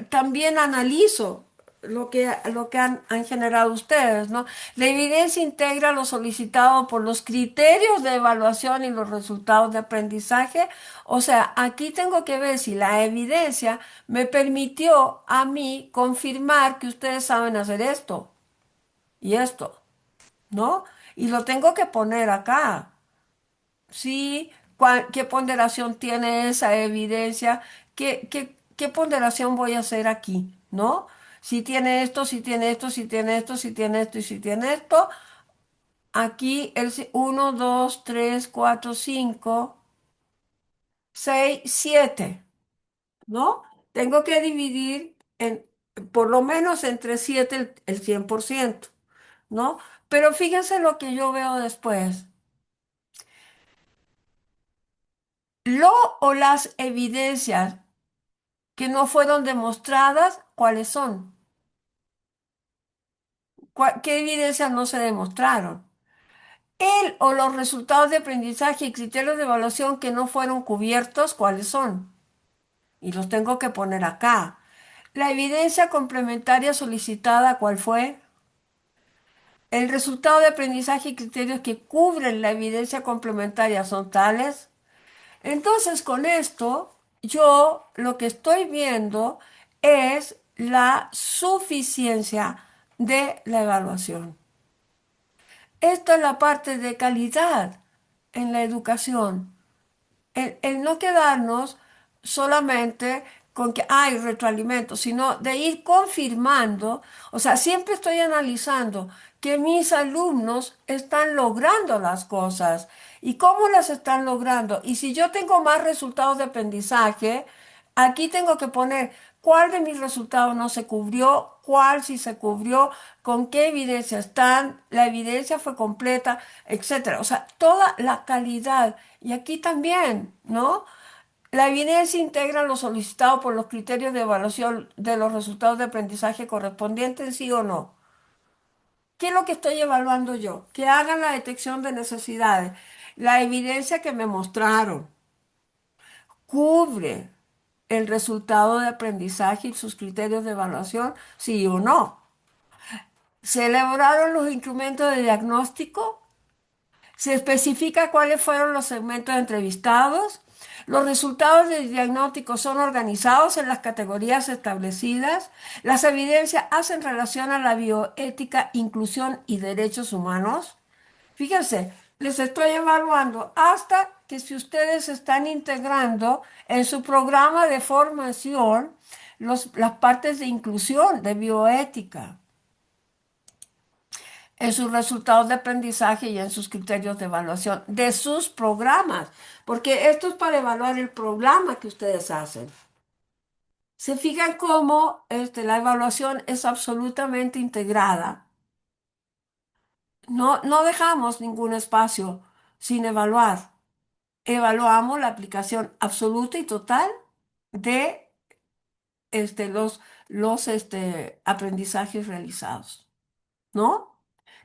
también analizo lo que han generado ustedes, ¿no? La evidencia integra lo solicitado por los criterios de evaluación y los resultados de aprendizaje. O sea, aquí tengo que ver si la evidencia me permitió a mí confirmar que ustedes saben hacer esto y esto, ¿no? Y lo tengo que poner acá. Sí, ¿qué ponderación tiene esa evidencia? ¿Qué ponderación voy a hacer aquí? ¿No? Si tiene esto, si tiene esto, si tiene esto, si tiene esto y si tiene esto. Aquí el 1, 2, 3, 4, 5, 6, 7, ¿no? Tengo que dividir por lo menos entre 7 el 100%, ¿no? Pero fíjense lo que yo veo después. Lo o las evidencias que no fueron demostradas, ¿cuáles son? ¿Qué evidencias no se demostraron? El o los resultados de aprendizaje y criterios de evaluación que no fueron cubiertos, ¿cuáles son? Y los tengo que poner acá. La evidencia complementaria solicitada, ¿cuál fue? El resultado de aprendizaje y criterios que cubren la evidencia complementaria son tales. Entonces, con esto, yo lo que estoy viendo es la suficiencia de la evaluación. Esto es la parte de calidad en la educación. El no quedarnos solamente con que hay retroalimento, sino de ir confirmando, o sea, siempre estoy analizando que mis alumnos están logrando las cosas y cómo las están logrando. Y si yo tengo más resultados de aprendizaje, aquí tengo que poner cuál de mis resultados no se cubrió, cuál sí se cubrió, con qué evidencia están, la evidencia fue completa, etcétera. O sea, toda la calidad. Y aquí también, ¿no? La evidencia integra lo solicitado por los criterios de evaluación de los resultados de aprendizaje correspondientes, sí o no. ¿Qué es lo que estoy evaluando yo? Que hagan la detección de necesidades. La evidencia que me mostraron cubre el resultado de aprendizaje y sus criterios de evaluación, sí o no. Se elaboraron los instrumentos de diagnóstico. Se especifica cuáles fueron los segmentos entrevistados. Los resultados del diagnóstico son organizados en las categorías establecidas. Las evidencias hacen relación a la bioética, inclusión y derechos humanos. Fíjense, les estoy evaluando hasta que si ustedes están integrando en su programa de formación las partes de inclusión, de bioética en sus resultados de aprendizaje y en sus criterios de evaluación de sus programas, porque esto es para evaluar el programa que ustedes hacen. Se fijan cómo la evaluación es absolutamente integrada. No dejamos ningún espacio sin evaluar. Evaluamos la aplicación absoluta y total de los aprendizajes realizados, ¿no?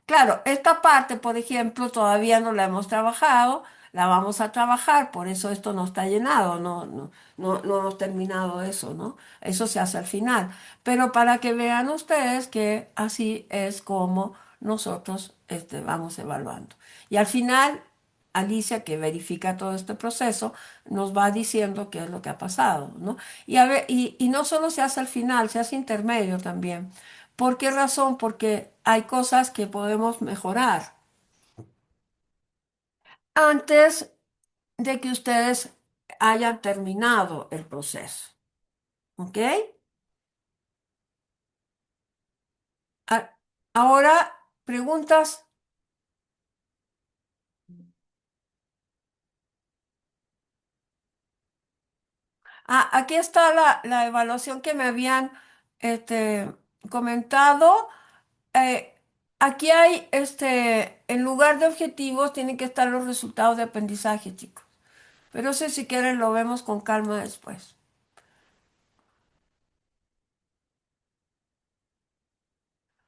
Claro, esta parte, por ejemplo, todavía no la hemos trabajado, la vamos a trabajar, por eso esto no está llenado, no hemos terminado eso, ¿no? Eso se hace al final. Pero para que vean ustedes que así es como nosotros vamos evaluando. Y al final, Alicia, que verifica todo este proceso, nos va diciendo qué es lo que ha pasado, ¿no? Y, a ver, y no solo se hace al final, se hace intermedio también. ¿Por qué razón? Porque hay cosas que podemos mejorar antes de que ustedes hayan terminado el proceso, ¿ok? A- Ahora, preguntas. Ah, aquí está la evaluación que me habían este, comentado. Eh, Aquí hay, en lugar de objetivos, tienen que estar los resultados de aprendizaje, chicos. Pero eso si quieren lo vemos con calma después.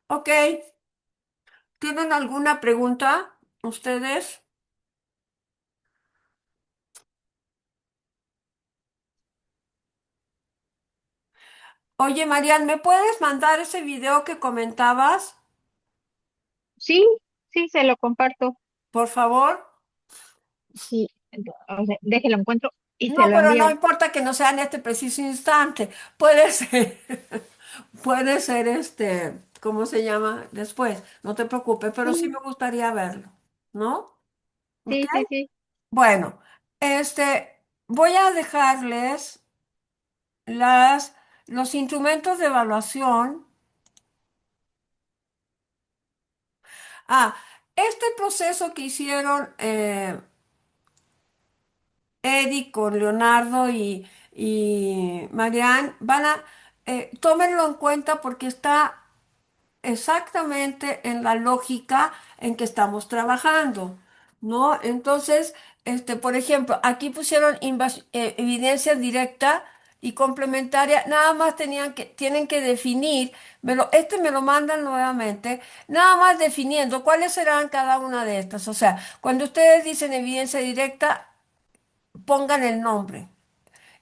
Ok, ¿tienen alguna pregunta ustedes? Oye, Marian, ¿me puedes mandar ese video que comentabas, Sí, sí, se lo comparto. por favor? Sí, o sea, déjelo encuentro y se No, lo pero no envío. importa que no sea en este preciso instante. Puede ser, puede ser ¿cómo se llama? Después. No te preocupes, pero sí Sí, me gustaría verlo, ¿no? ¿Ok? sí, sí, sí. Bueno, voy a dejarles los instrumentos de evaluación. Ah, este proceso que hicieron Eddie con Leonardo y Marianne, tómenlo en cuenta porque está exactamente en la lógica en que estamos trabajando, ¿no? Entonces, por ejemplo, aquí pusieron evidencia directa y complementaria, nada más tienen que definir, me lo mandan nuevamente, nada más definiendo cuáles serán cada una de estas. O sea, cuando ustedes dicen evidencia directa, pongan el nombre.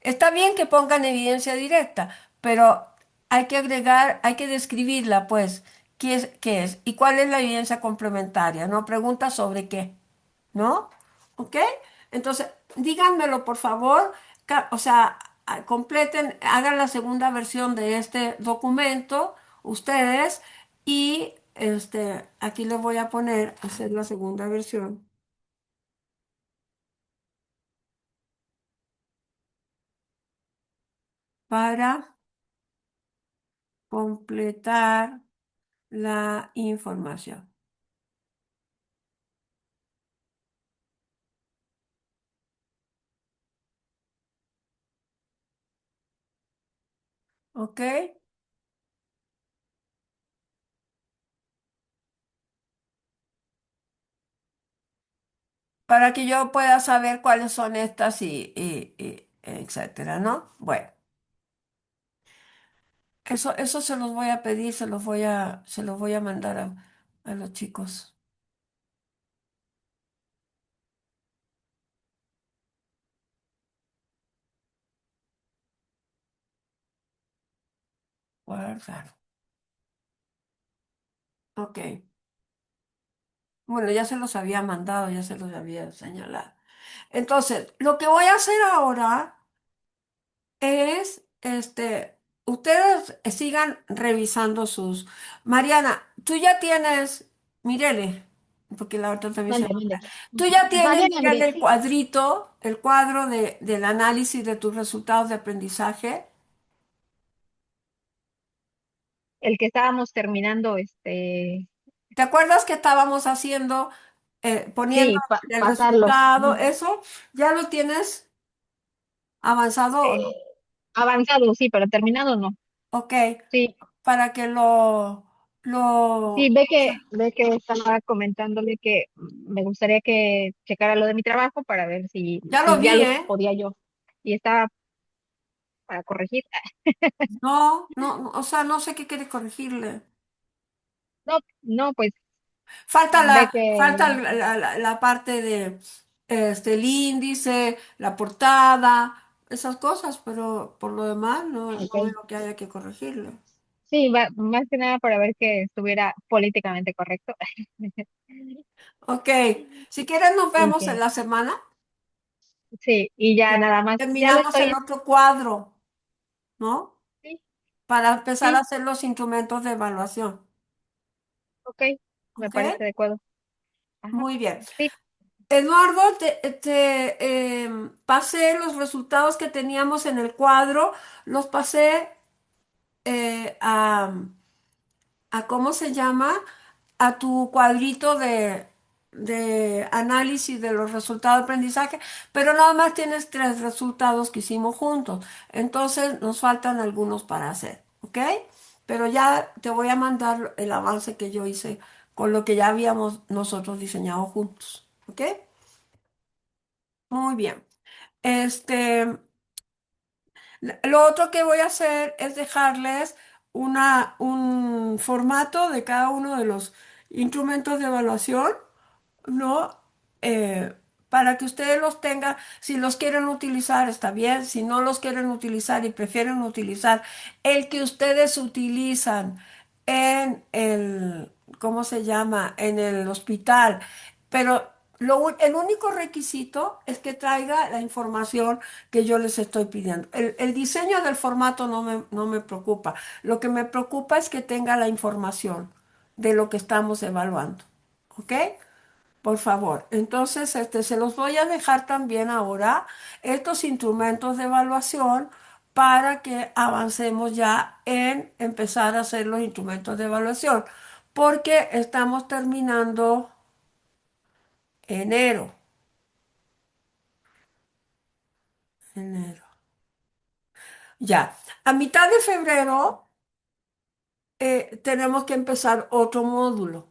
Está bien que pongan evidencia directa, pero hay que agregar, hay que describirla, pues, qué es y cuál es la evidencia complementaria, ¿no? Pregunta sobre qué, ¿no? ¿Ok? Entonces, díganmelo, por favor, o sea, completen, hagan la segunda versión de este documento, ustedes, y aquí les voy a poner, hacer la segunda versión para completar la información. ¿Ok? Para que yo pueda saber cuáles son estas y etcétera, ¿no? Bueno, eso se los voy a pedir, se los voy a mandar a los chicos. Guardar. Ok. Bueno, ya se los había mandado, ya se los había señalado. Entonces, lo que voy a hacer ahora es, ustedes sigan revisando sus. Mariana, tú ya tienes, Mirele, porque la otra también se Mande, llama. mande. Tú ya tienes, Mariana Mirele, Andrés, el cuadrito, el cuadro del análisis de tus resultados de aprendizaje. el que estábamos terminando, ¿Te acuerdas que estábamos haciendo, poniendo sí, el pasarlo. resultado? Ujú. ¿Eso ya lo tienes avanzado o no? Eh, Avanzado, sí, pero terminado no. Ok, Sí, para que sí, lo, ve que estaba comentándole que me gustaría que checara lo de mi trabajo para ver ya lo si ya vi, lo ¿eh? podía yo. Y estaba para corregir. No, no, o sea, no sé qué quiere corregirle. No, no, pues Falta ve que la parte de el índice, la portada, esas cosas, pero por lo demás no, ok, no veo que haya que corregirle. Sí, más que nada para ver que estuviera políticamente correcto. Ok, si quieres nos Y vemos en que, la semana. sí, y ya nada más, ya lo Terminamos el estoy, otro cuadro, ¿no? sí, Para empezar a sí, hacer los instrumentos de evaluación. ok, me ¿Ok? parece adecuado. Ajá, Muy bien. sí, Eduardo, pasé los resultados que teníamos en el cuadro, los pasé eh, a, ¿cómo se llama? A tu cuadrito de análisis de los resultados de aprendizaje, pero nada más tienes 3 resultados que hicimos juntos. Entonces nos faltan algunos para hacer, ¿ok? Pero ya te voy a mandar el avance que yo hice con lo que ya habíamos nosotros diseñado juntos, ¿ok? Muy bien. Este, lo otro que voy a hacer es dejarles un formato de cada uno de los instrumentos de evaluación, ¿no? Eh, para que ustedes los tengan, si los quieren utilizar, está bien, si no los quieren utilizar y prefieren utilizar el que ustedes utilizan en el, ¿cómo se llama? En el hospital, pero el único requisito es que traiga la información que yo les estoy pidiendo. El diseño del formato no me preocupa. Lo que me preocupa es que tenga la información de lo que estamos evaluando. ¿Ok? Por favor. Entonces, se los voy a dejar también ahora estos instrumentos de evaluación para que avancemos ya en empezar a hacer los instrumentos de evaluación, porque estamos terminando enero. Enero. Ya. A mitad de febrero tenemos que empezar otro módulo.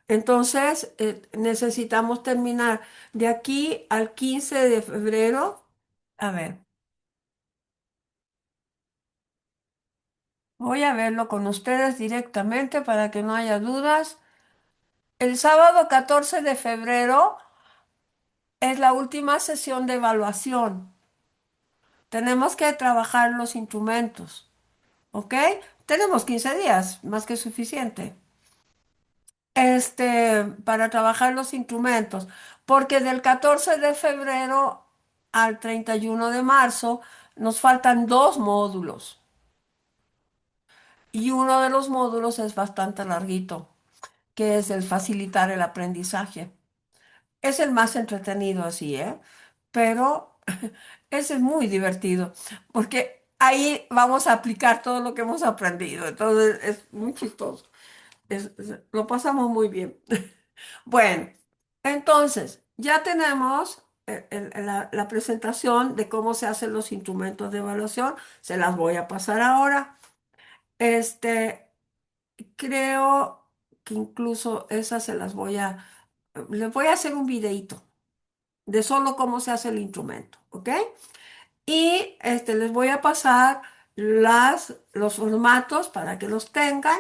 Entonces, necesitamos terminar de aquí al 15 de febrero. A ver, voy a verlo con ustedes directamente para que no haya dudas. El sábado 14 de febrero es la última sesión de evaluación. Tenemos que trabajar los instrumentos, ¿ok? Tenemos 15 días, más que suficiente. Para trabajar los instrumentos, porque del 14 de febrero al 31 de marzo nos faltan 2 módulos y uno de los módulos es bastante larguito, que es el facilitar el aprendizaje. Es el más entretenido así, ¿eh? Pero ese es muy divertido, porque ahí vamos a aplicar todo lo que hemos aprendido, entonces es muy chistoso. Lo pasamos muy bien. Bueno, entonces ya tenemos la presentación de cómo se hacen los instrumentos de evaluación. Se las voy a pasar ahora. Este, creo que incluso esas les voy a hacer un videíto de solo cómo se hace el instrumento, ¿ok? Y les voy a pasar los formatos para que los tengan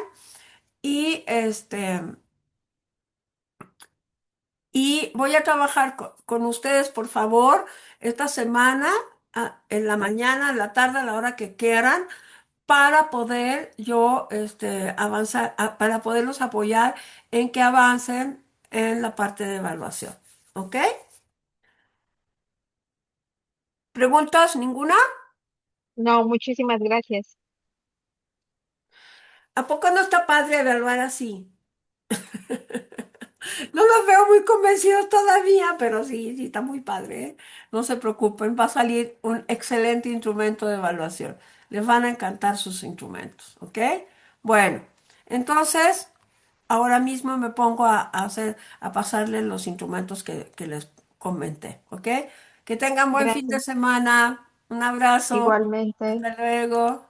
y Y voy a trabajar con ustedes, por favor, esta semana, en la mañana, en la tarde, a la hora que quieran, para poder yo avanzar, para poderlos apoyar en que avancen en la parte de evaluación. ¿Ok? ¿Preguntas? ¿Ninguna? no, muchísimas gracias. ¿A poco no está padre evaluar así? No los veo muy convencidos todavía, pero sí, sí, está muy padre, ¿eh? No se preocupen, va a salir un excelente instrumento de evaluación. Les van a encantar sus instrumentos, ¿ok? Bueno, entonces, ahora mismo me pongo a pasarles los instrumentos que les comenté, ¿ok? Que tengan buen fin de Gracias. semana. Un abrazo. Igualmente. Hasta luego.